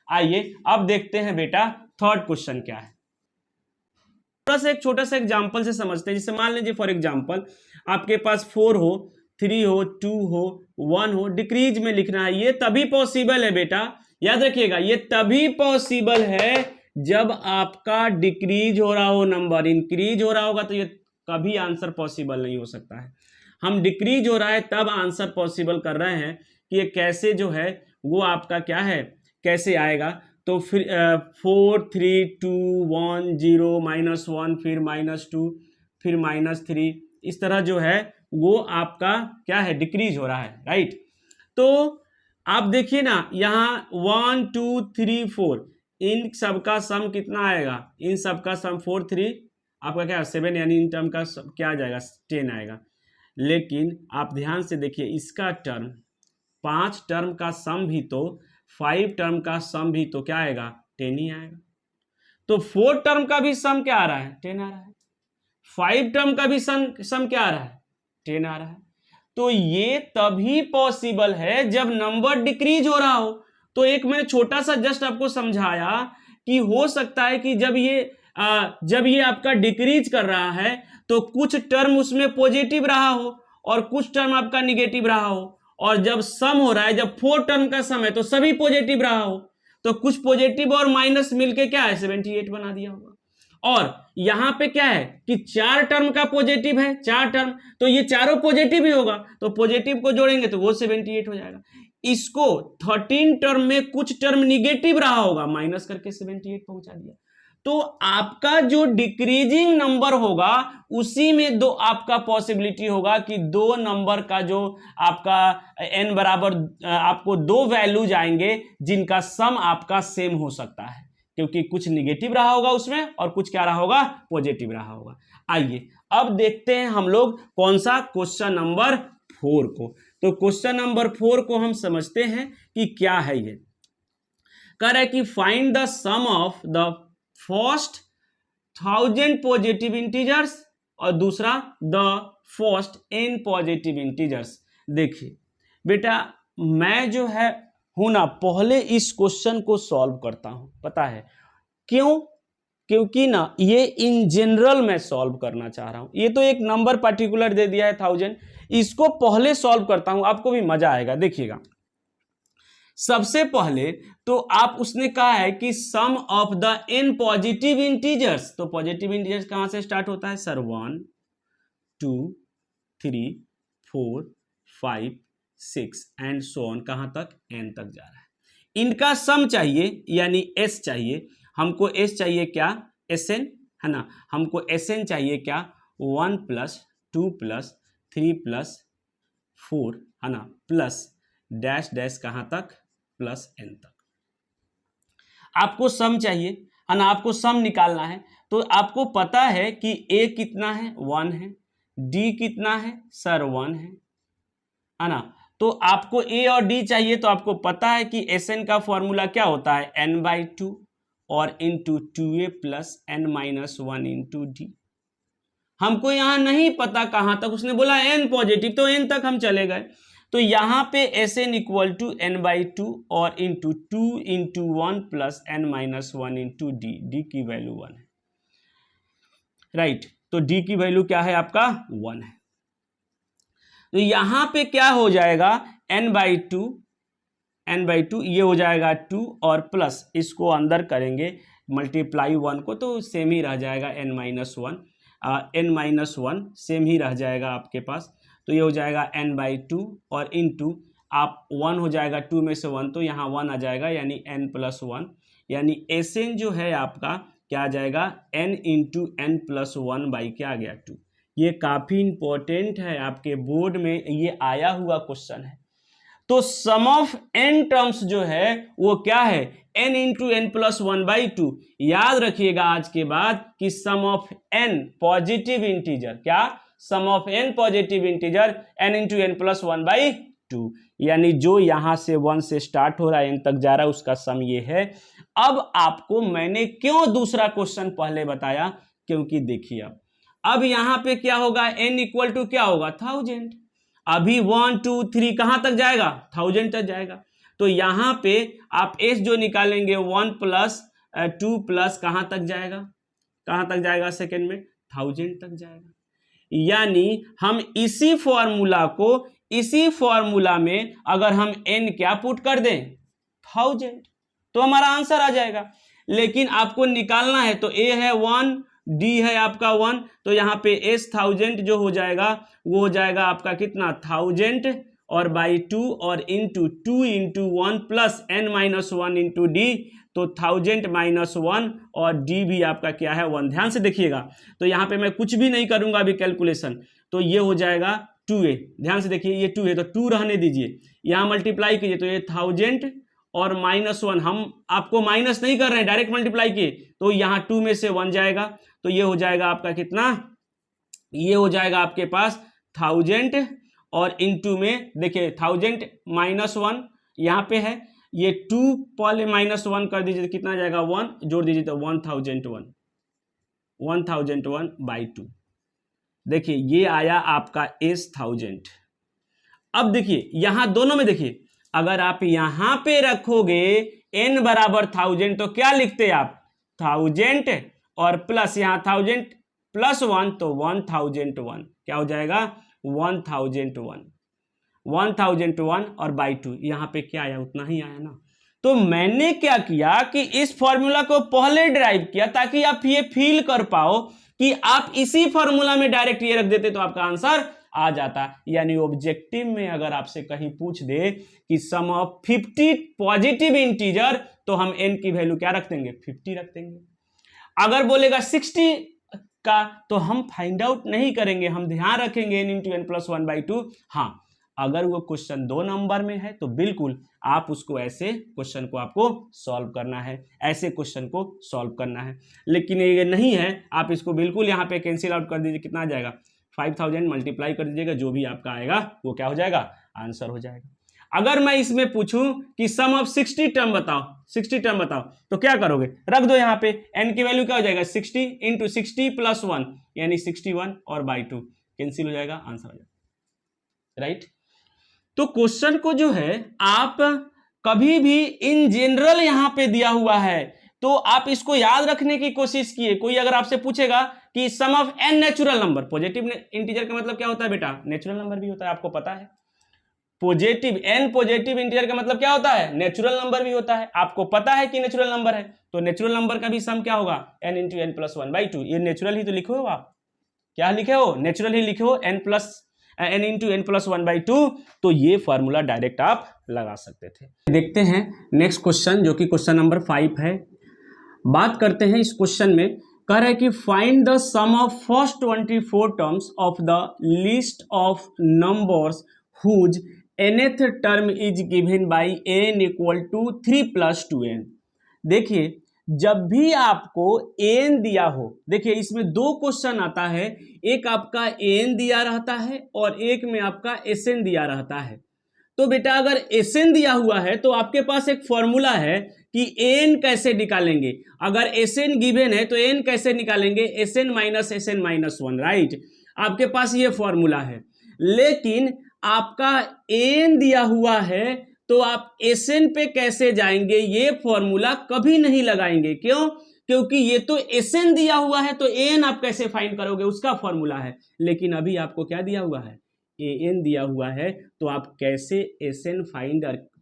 आइए अब देखते हैं बेटा थर्ड क्वेश्चन क्या है। थोड़ा सा एक छोटा सा एग्जांपल से समझते हैं। जैसे मान लीजिए फॉर एग्जांपल आपके पास 4 हो, 3 हो, 2 हो, 1 हो, डिक्रीज में लिखना है। ये तभी पॉसिबल है बेटा, याद रखिएगा, ये तभी पॉसिबल है जब आपका डिक्रीज हो रहा हो नंबर, इंक्रीज हो रहा होगा तो ये कभी आंसर पॉसिबल नहीं हो सकता है। हम डिक्रीज हो रहा है तब आंसर पॉसिबल कर रहे हैं कि ये कैसे जो है वो आपका क्या है, कैसे आएगा। तो फिर 4 3 2 1 0 -1 फिर -2 फिर -3, इस तरह जो है वो आपका क्या है डिक्रीज हो रहा है, राइट। तो आप देखिए ना यहाँ 1 2 3 4 इन सबका सम कितना आएगा, इन सबका सम 4 3 आपका क्या 7, यानी इन टर्म का क्या आ जाएगा 10 आएगा। लेकिन आप ध्यान से देखिए इसका टर्म 5 टर्म का सम भी तो 5 टर्म का सम भी तो क्या आएगा 10 ही आएगा। तो 4 टर्म का भी सम क्या आ रहा है 10 आ रहा है, 5 टर्म का भी सम क्या आ रहा है 10 आ रहा है। तो ये तभी पॉसिबल है जब नंबर डिक्रीज हो रहा हो। तो एक मैंने छोटा सा जस्ट आपको समझाया कि हो सकता है कि जब ये आपका डिक्रीज कर रहा है तो कुछ टर्म उसमें पॉजिटिव रहा हो और कुछ टर्म आपका निगेटिव रहा हो, और जब सम हो रहा है, जब 4 टर्म का सम है तो सभी पॉजिटिव रहा हो, तो कुछ पॉजिटिव और माइनस मिलके क्या है 78 बना दिया होगा। और यहां पे क्या है कि 4 टर्म का पॉजिटिव है, 4 टर्म, तो ये चारों पॉजिटिव ही होगा, तो पॉजिटिव को जोड़ेंगे तो वो 78 हो जाएगा। इसको 13 टर्म में कुछ टर्म निगेटिव रहा होगा, माइनस करके 78 पहुंचा दिया। तो आपका जो डिक्रीजिंग नंबर होगा उसी में दो आपका पॉसिबिलिटी होगा कि 2 नंबर का जो आपका n बराबर आपको 2 वैल्यूज आएंगे जिनका सम आपका सेम हो सकता है, क्योंकि कुछ निगेटिव रहा होगा उसमें और कुछ क्या रहा होगा पॉजिटिव रहा होगा। आइए अब देखते हैं हम लोग कौन सा क्वेश्चन नंबर 4 को। तो क्वेश्चन नंबर 4 को हम समझते हैं कि क्या है। ये कह रहा है कि find the sum of the first 1000 positive integers और दूसरा the first n positive integers. देखिए बेटा मैं जो है हूं ना पहले इस क्वेश्चन को सॉल्व करता हूं, पता है क्यों? क्योंकि ना ये इन जनरल मैं सॉल्व करना चाह रहा हूं। ये तो एक नंबर पर्टिकुलर दे दिया है 1000, इसको पहले सॉल्व करता हूं, आपको भी मजा आएगा। देखिएगा सबसे पहले तो आप उसने कहा है कि sum of the n positive integers, तो पॉजिटिव इंटीजर्स कहां से स्टार्ट होता है सर 1 2 3 4 5 6 एंड सो ऑन, कहाँ तक, n तक जा रहा है। इनका सम चाहिए यानी s चाहिए हमको। s चाहिए क्या, Sn है ना, हमको Sn चाहिए क्या, 1 + 2 + 3 + 4 है ना, प्लस डैश डैश कहाँ तक, प्लस n तक। आपको सम चाहिए है ना, आपको सम निकालना है। तो आपको पता है कि a कितना है, 1 है, d कितना है सर, 1 है ना। तो आपको a और d चाहिए, तो आपको पता है कि Sn का फॉर्मूला क्या होता है, n/2 और into 2a + n-1 into d। हमको यहां नहीं पता कहां तक, उसने बोला n पॉजिटिव, तो n तक हम चले गए। तो यहां पे Sn = n/2 और into 2 into 1 + n-1 into d की वैल्यू 1 है, राइट। तो d की वैल्यू क्या है आपका, 1 है। तो यहां पे क्या हो जाएगा, n/2 ये हो जाएगा 2 और प्लस इसको अंदर करेंगे मल्टीप्लाई 1 को, तो सेम ही रह जाएगा n-1, n-1 सेम ही रह जाएगा आपके पास। तो ये हो जाएगा n/2 और इंटू आप 1 हो जाएगा 2 में से 1, तो यहाँ 1 आ जाएगा यानी n+1, यानी Sn जो है आपका क्या आ जाएगा, n इंटू n+1 क्या आ गया, 2। ये काफी इंपॉर्टेंट है, आपके बोर्ड में ये आया हुआ क्वेश्चन है। तो सम ऑफ n टर्म्स जो है वो क्या है, n इंटू n+1/2। याद रखिएगा आज के बाद कि sum of n positive integer, क्या, sum of n positive integer n into n+1/2, यानी जो यहां से 1 से स्टार्ट हो रहा है n तक जा रहा है उसका सम ये है। अब आपको मैंने क्यों दूसरा क्वेश्चन पहले बताया, क्योंकि देखिए अब यहां पे क्या होगा, n इक्वल टू क्या होगा, 1000। अभी 1 2 3 कहां तक जाएगा, 1000 तक जाएगा। तो यहां पे आप s जो निकालेंगे 1 + 2 प्लस कहां तक जाएगा, कहां तक जाएगा, सेकेंड में 1000 तक जाएगा। यानी हम इसी फॉर्मूला में अगर हम n क्या पुट कर दें, 1000, तो हमारा आंसर आ जाएगा। लेकिन आपको निकालना है, तो a है 1, d है आपका 1, तो यहाँ पे s 1000 जो हो जाएगा वो हो जाएगा आपका कितना, 1000 और बाई 2 और into 2 into 1 plus n-1 into d, तो 1000 - 1 और d भी आपका क्या है, 1। ध्यान से देखिएगा, तो यहाँ पे मैं कुछ भी नहीं करूंगा अभी कैलकुलेशन, तो ये हो जाएगा 2a। ध्यान से देखिए ये 2 है तो 2 रहने दीजिए, यहाँ मल्टीप्लाई कीजिए, तो ये 1000 और -1, हम आपको माइनस नहीं कर रहे हैं, डायरेक्ट मल्टीप्लाई किए, तो यहाँ 2 में से 1 जाएगा, तो ये हो जाएगा आपका कितना, ये हो जाएगा आपके पास 1000 और इंटू में देखिए 1000 -1 यहाँ पे है, ये 2 पहले -1 कर दीजिए, कितना आ जाएगा, 1 जोड़ दीजिए, तो 1001/2। देखिए ये आया आपका s 1000। अब देखिए यहां दोनों में देखिए, अगर आप यहां पे रखोगे n बराबर 1000, तो क्या लिखते आप, 1000 और प्लस यहाँ 1000 + 1, तो 1001, क्या हो जाएगा, 1001 और बाई 2, यहां पे क्या आया, उतना ही आया ना। तो मैंने क्या किया कि इस फॉर्मूला को पहले ड्राइव किया ताकि आप ये फील कर पाओ कि आप इसी फॉर्मूला में डायरेक्ट ये रख देते तो आपका आंसर आ जाता। यानी ऑब्जेक्टिव में अगर आपसे कहीं पूछ दे कि सम ऑफ 50 पॉजिटिव इंटीजर, तो हम n की वैल्यू क्या रख देंगे, 50 रख देंगे। अगर बोलेगा 60 का, तो हम फाइंड आउट नहीं करेंगे, हम ध्यान रखेंगे n इंटू n+1/2। हाँ, अगर वो क्वेश्चन 2 नंबर में है तो बिल्कुल आप उसको ऐसे क्वेश्चन को आपको सॉल्व करना है, ऐसे क्वेश्चन को सॉल्व करना है। लेकिन ये नहीं है, आप इसको बिल्कुल यहाँ पे कैंसिल आउट कर दीजिए, कितना आ जाएगा, 5000 मल्टीप्लाई कर दीजिएगा, जो भी आपका आएगा वो क्या हो जाएगा, आंसर हो जाएगा। अगर मैं इसमें पूछूं कि सम ऑफ 60 टर्म बताओ, 60 टर्म बताओ, तो क्या करोगे, रख दो यहाँ पे, n की वैल्यू क्या हो जाएगा, 60 इंटू 60 + 1 यानी 61 और बाई 2 कैंसिल हो जाएगा, आंसर हो जाएगा, राइट। तो क्वेश्चन को जो है आप कभी भी इन जनरल यहां पे दिया हुआ है, तो आप इसको याद रखने की कोशिश कीजिए। कोई अगर आपसे पूछेगा कि sum of n natural number, positive integer का मतलब क्या होता है बेटा, नेचुरल नंबर भी होता है, आपको पता है। पॉजिटिव n पॉजिटिव इंटीजर का मतलब क्या होता है, नेचुरल नंबर भी होता है, आपको पता है कि नेचुरल नंबर है, तो नेचुरल नंबर का भी सम क्या होगा, n इंटू n+1/2, ये नेचुरल ही तो लिखो आप, क्या लिखे हो, नेचुरल ही लिखे हो, n इंटू n प्लस 1/2, तो ये फार्मूला डायरेक्ट आप लगा सकते थे। देखते हैं नेक्स्ट क्वेश्चन जो कि क्वेश्चन नंबर 5 है। बात करते हैं इस क्वेश्चन में, कह रहा है कि find the sum of first 24 terms of the list of numbers whose nth term is given by n equal to 3 + 2n। देखिए जब भी आपको n दिया हो, देखिए इसमें दो क्वेश्चन आता है, एक आपका n दिया रहता है और एक में आपका Sn दिया रहता है। तो बेटा अगर Sn दिया हुआ है तो आपके पास एक फॉर्मूला है कि n कैसे निकालेंगे। अगर Sn गिवन है तो n कैसे निकालेंगे, Sn minus Sn minus 1, right, आपके पास ये फॉर्मूला है। लेकिन आपका n दिया हुआ है तो आप Sn पे कैसे जाएंगे, ये फॉर्मूला कभी नहीं लगाएंगे। क्यों? क्योंकि ये तो Sn दिया हुआ है तो an आप कैसे फाइंड करोगे, उसका फॉर्मूला है। लेकिन अभी आपको क्या दिया हुआ है, an दिया हुआ है, तो आप कैसे Sn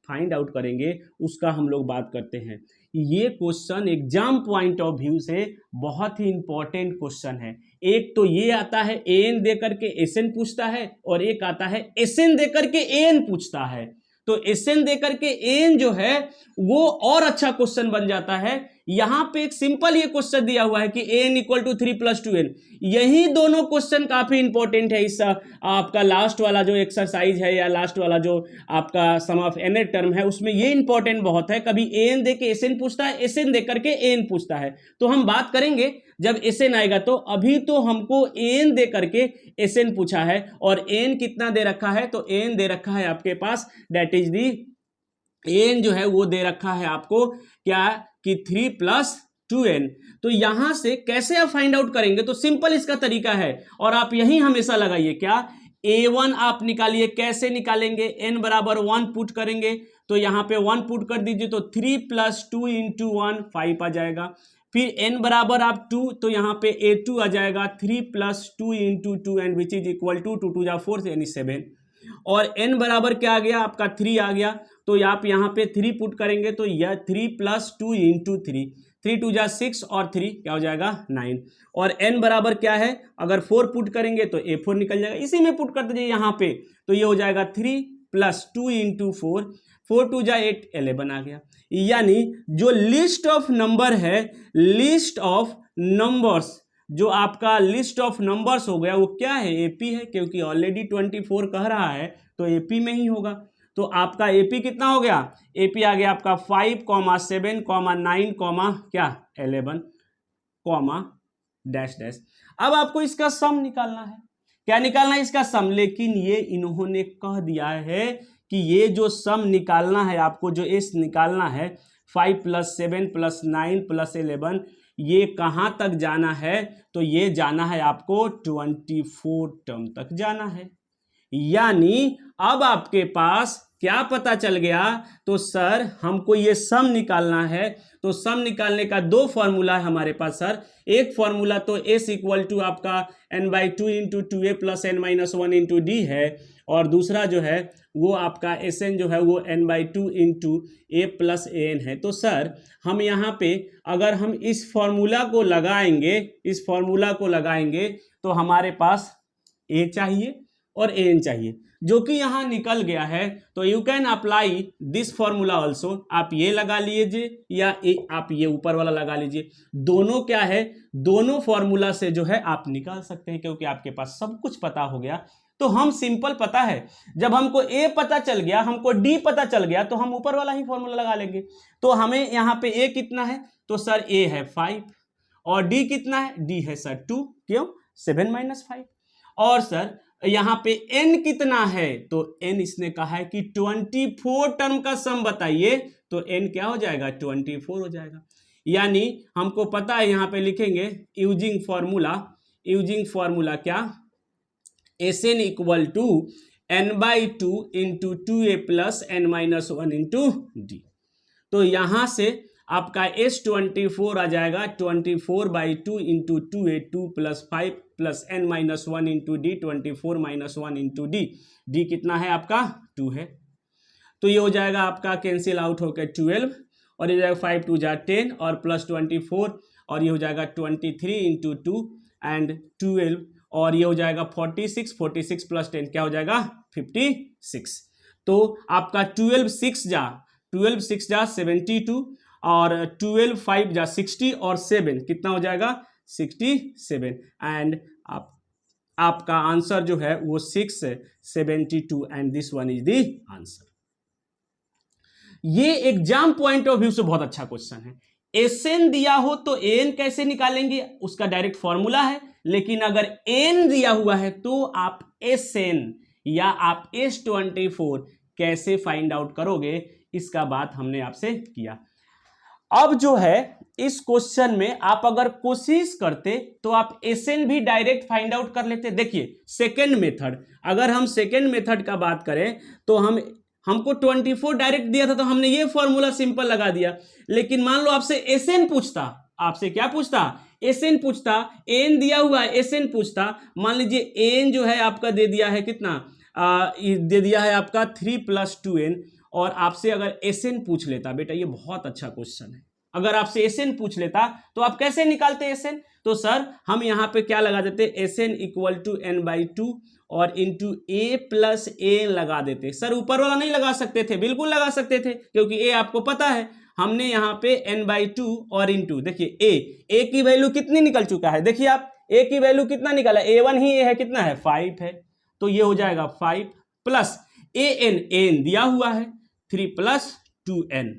फाइंड आउट करेंगे उसका हम लोग बात करते हैं। ये question exam point of view से बहुत ही इंपॉर्टेंट क्वेश्चन है। एक तो ये आता है an दे करके Sn पूछता है, और एक आता है Sn दे करके an पूछता है। तो Sn दे करके an जो है वो और अच्छा क्वेश्चन बन जाता है। यहां पे एक सिंपल ये क्वेश्चन दिया हुआ है कि an इक्वल टू 3 + 2n। यही दोनों क्वेश्चन काफी इंपॉर्टेंट है। इस आपका लास्ट वाला जो एक्सरसाइज है या लास्ट वाला जो आपका सम ऑफ nth टर्म है उसमें ये इंपॉर्टेंट बहुत है। कभी an दे के Sn पूछता है, Sn दे करके an पूछता है। तो हम बात करेंगे जब Sn आएगा। तो अभी तो हमको an दे करके Sn पूछा है, और n कितना दे रखा है, तो n दे रखा है आपके पास, दैट इज दी n जो है वो दे रखा है आपको क्या कि 3 + 2n। तो यहां से कैसे आप फाइंड आउट करेंगे, तो सिंपल इसका तरीका है, और आप यही हमेशा लगाइए, क्या a1 आप निकालिए। कैसे निकालेंगे, n बराबर 1 पुट करेंगे, तो यहां पे 1 पुट कर दीजिए, तो 3 + 2 × 1 5 आ जाएगा। फिर n बराबर आप 2, तो यहाँ पे a2 आ जाएगा, 3 + 2 × 2 and which is equal to 2 × 2 = 4 यानी 7। और n बराबर क्या आ गया आपका 3 आ गया, तो आप यहाँ पे 3 पुट करेंगे, तो यह 3 + 2 × 3, 3 × 2 = 6 और 3 क्या हो जाएगा 9। और n बराबर क्या है, अगर 4 पुट करेंगे तो a4 निकल जाएगा, इसी में पुट कर दीजिए यहाँ पे, तो ये हो जाएगा 3 + 2 × 4, 4 × 2 = 8, 11 आ गया। यानी जो लिस्ट ऑफ नंबर है, लिस्ट ऑफ नंबर्स, जो आपका लिस्ट ऑफ नंबर्स हो गया वो क्या है, AP है, क्योंकि ऑलरेडी 24 कह रहा है तो AP में ही होगा। तो आपका AP कितना हो गया, AP आ गया आपका 5, 7, 9, क्या 11, डैश डैश। अब आपको इसका सम निकालना है। क्या निकालना है, इसका सम। लेकिन ये इन्होंने कह दिया है कि ये जो सम निकालना है आपको, जो एस निकालना है, 5 + 7 + 9 + 11, ये कहाँ तक जाना है, तो ये जाना है आपको 24 टर्म तक जाना है। यानी अब आपके पास क्या पता चल गया, तो सर हमको ये सम निकालना है, तो सम निकालने का दो फॉर्मूला है हमारे पास सर। एक फॉर्मूला तो s इक्वल टू आपका n/2 × 2a + n - 1 × d है, और दूसरा जो है वो आपका Sn जो है वो n/2 × a + an है। तो सर हम यहाँ पे अगर हम इस फॉर्मूला को लगाएंगे, तो हमारे पास a चाहिए और an चाहिए, जो कि यहाँ निकल गया है। तो you can apply this formula also. आप ये लगा लीजिए या आप ये ऊपर वाला लगा लीजिए, दोनों क्या है, दोनों फॉर्मूला से जो है आप निकाल सकते हैं, क्योंकि आपके पास सब कुछ पता हो गया। तो हम सिंपल पता है, जब हमको A पता चल गया, हमको D पता चल गया, तो हम ऊपर वाला ही फॉर्मूला लगा लेंगे। तो हमें यहाँ पे A कितना है, तो सर A है 5, और D कितना है, D है सर 2, क्यों 7 - 5। और सर यहाँ पे n कितना है, तो n इसने कहा है कि 24 टर्म का सम बताइए, तो n क्या हो जाएगा 24 हो जाएगा। यानी हमको पता है, यहाँ पे लिखेंगे यूजिंग फॉर्मूला क्या, Sn equal to n/2 × 2a + n - 1 × d। तो यहाँ से आपका S24 आ जाएगा 24/2 × 2a 2 + 5 + n - 1 × d, 24 - 1 × d। d कितना है आपका 2 है, तो ये हो जाएगा आपका कैंसिल आउट होकर 12, और ये जाएगा 5 × 2 = 10 और +24, और ये हो जाएगा 23 × 2 एंड 12, और ये हो जाएगा 46, 46 प्लस 10 क्या हो जाएगा 56। तो आपका 12 6 जा 72 और 12 5 जा 60 और 7 कितना हो जाएगा 67 एंड आपका आंसर जो है वो 672 and this one is the answer. ये एग्जाम पॉइंट ऑफ व्यू से बहुत अच्छा क्वेश्चन है। एसएन दिया हो तो एन कैसे निकालेंगे, उसका डायरेक्ट फॉर्मूला है, लेकिन अगर एन दिया हुआ है तो आप एसएन या आप S24 कैसे फाइंड आउट करोगे, इसका बात हमने आपसे किया। अब जो है इस क्वेश्चन में आप अगर कोशिश करते तो आप एसएन भी डायरेक्ट फाइंड आउट कर लेते। देखिए सेकेंड मेथड, अगर हम सेकेंड मेथड का बात करें तो हमको 24 डायरेक्ट दिया था तो हमने ये फॉर्मूला सिंपल लगा दिया, लेकिन मान लो आपसे एसएन पूछता, आपसे क्या पूछता, एसएन पूछता, एन दिया हुआ है एसएन पूछता, मान लीजिए एन जो है आपका दे दिया है कितना दे दिया है आपका 3 + 2n, और आपसे अगर एसएन पूछ लेता, बेटा ये बहुत अच्छा क्वेश्चन है, अगर आपसे एसएन पूछ लेता तो आप कैसे निकालते एसएन, तो सर हम यहाँ पे क्या लगा देते, एसएन = n/2 और इंटू a + a लगा देते। सर ऊपर वाला नहीं लगा सकते थे, बिल्कुल लगा सकते थे क्योंकि a आपको पता है, हमने यहाँ पे n/2 और इंटू, देखिए a की वैल्यू कितनी निकल चुका है, देखिए आप a की वैल्यू कितना निकला, a1 ही a है, कितना है 5 है, तो ये हो जाएगा 5 प्लस an दिया हुआ है 3 + 2n।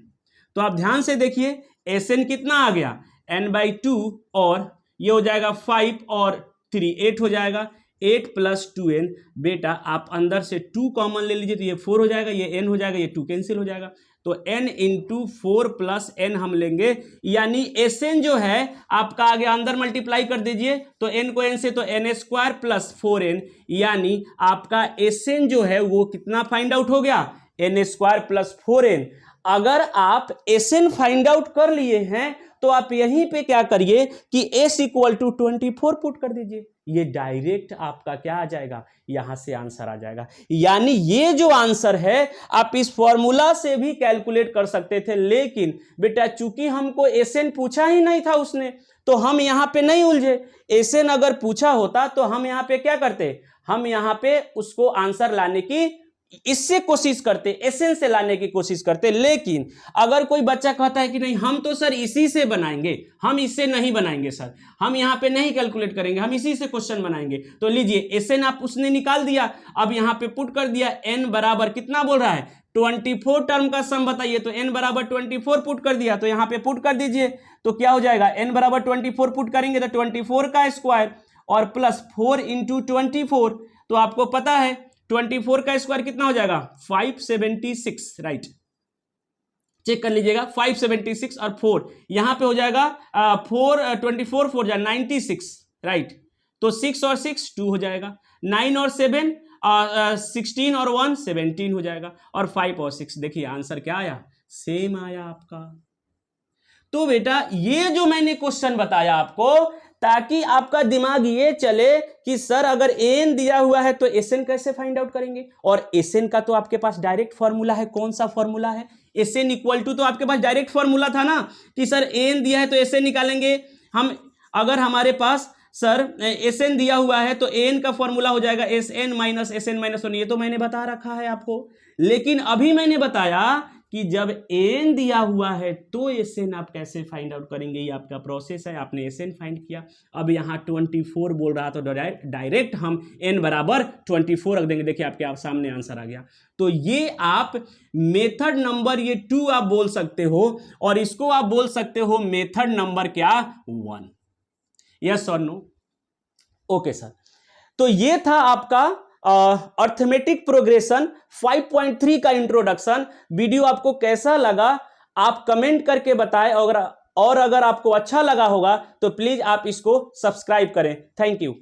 तो आप ध्यान से देखिए एसएन कितना आ गया n/2 और ये हो जाएगा 5 और 3 8 हो जाएगा, 8 + 2n। बेटा आप अंदर से 2 कॉमन ले लीजिए तो ये 4 हो जाएगा, ये n हो जाएगा, ये 2 कैंसिल हो जाएगा, तो n × 4 + n हम लेंगे, यानी एसएन जो है आपका आगे अंदर मल्टीप्लाई कर दीजिए तो n को n से तो n² + 4n, यानी आपका एसएन जो है वो कितना फाइंड आउट हो गया n² + 4n। अगर आप एसएन फाइंड आउट कर लिए हैं तो आप यहीं पे क्या करिए कि s = 24 पुट कर दीजिए, ये डायरेक्ट आपका क्या आ जाएगा, यहां से आंसर आ जाएगा। यानी ये जो आंसर है आप इस फॉर्मूला से भी कैलकुलेट कर सकते थे, लेकिन बेटा चूंकि हमको एसएन पूछा ही नहीं था उसने, तो हम यहां पे नहीं उलझे। एसएन अगर पूछा होता तो हम यहां पे क्या करते, हम यहां पे उसको आंसर लाने की इससे कोशिश करते, एसएन से लाने की कोशिश करते। लेकिन अगर कोई बच्चा कहता है कि नहीं हम तो सर इसी से बनाएंगे, हम इससे नहीं बनाएंगे सर, हम यहाँ पे नहीं कैलकुलेट करेंगे, हम इसी से क्वेश्चन बनाएंगे, तो लीजिए एसएन आप उसने निकाल दिया, अब यहाँ पे पुट कर दिया, n बराबर कितना बोल रहा है 24 टर्म का सम बताइए, तो n बराबर 24 पुट कर दिया, तो यहाँ पे पुट कर दीजिए, तो क्या हो जाएगा n बराबर 24 पुट करेंगे तो 24 का स्क्वायर और प्लस 4 × 24, तो आपको पता है 24 का स्क्वायर कितना हो जाएगा 576, राइट, चेक कर लीजिएगा 576 और 4 यहां पे हो जाएगा 24 4 जा 96, राइट, तो 6 और 6 2 हो जाएगा, 9 और 7 16 और 1 17 हो जाएगा, और 5 और 6 देखिए आंसर क्या आया, सेम आया आपका। तो बेटा ये जो मैंने क्वेश्चन बताया आपको, ताकि आपका दिमाग ये चले कि सर अगर एन दिया हुआ है तो एसएन कैसे फाइंड आउट करेंगे, और एसएन का तो आपके पास डायरेक्ट फॉर्मूला है, कौन सा फॉर्मूला है, एसएन = तो आपके पास डायरेक्ट फॉर्मूला था ना कि सर एन दिया है तो एसएन निकालेंगे हम। अगर हमारे पास सर एसएन दिया हुआ है तो एन का फॉर्मूला हो जाएगा SN - SN - 1, ये तो मैंने बता रखा है आपको। लेकिन अभी मैंने बताया कि जब एन दिया हुआ है तो एसएन आप कैसे फाइंड आउट करेंगे, ये आपका प्रोसेस है। आपने एसएन फाइंड किया, अब यहाँ 24 बोल रहा तो डायरेक्ट हम n बराबर 24 रख देंगे, देखिए आपके आप सामने आंसर आ गया। तो ये आप मेथड नंबर ये 2 आप बोल सकते हो, और इसको आप बोल सकते हो मेथड नंबर क्या 1, यस और नो, ओके सर। तो ये था आपका अर्थमेटिक प्रोग्रेशन 5.3 का इंट्रोडक्शन। वीडियो आपको कैसा लगा आप कमेंट करके बताएं, और अगर आपको अच्छा लगा होगा तो प्लीज आप इसको सब्सक्राइब करें। Thank you.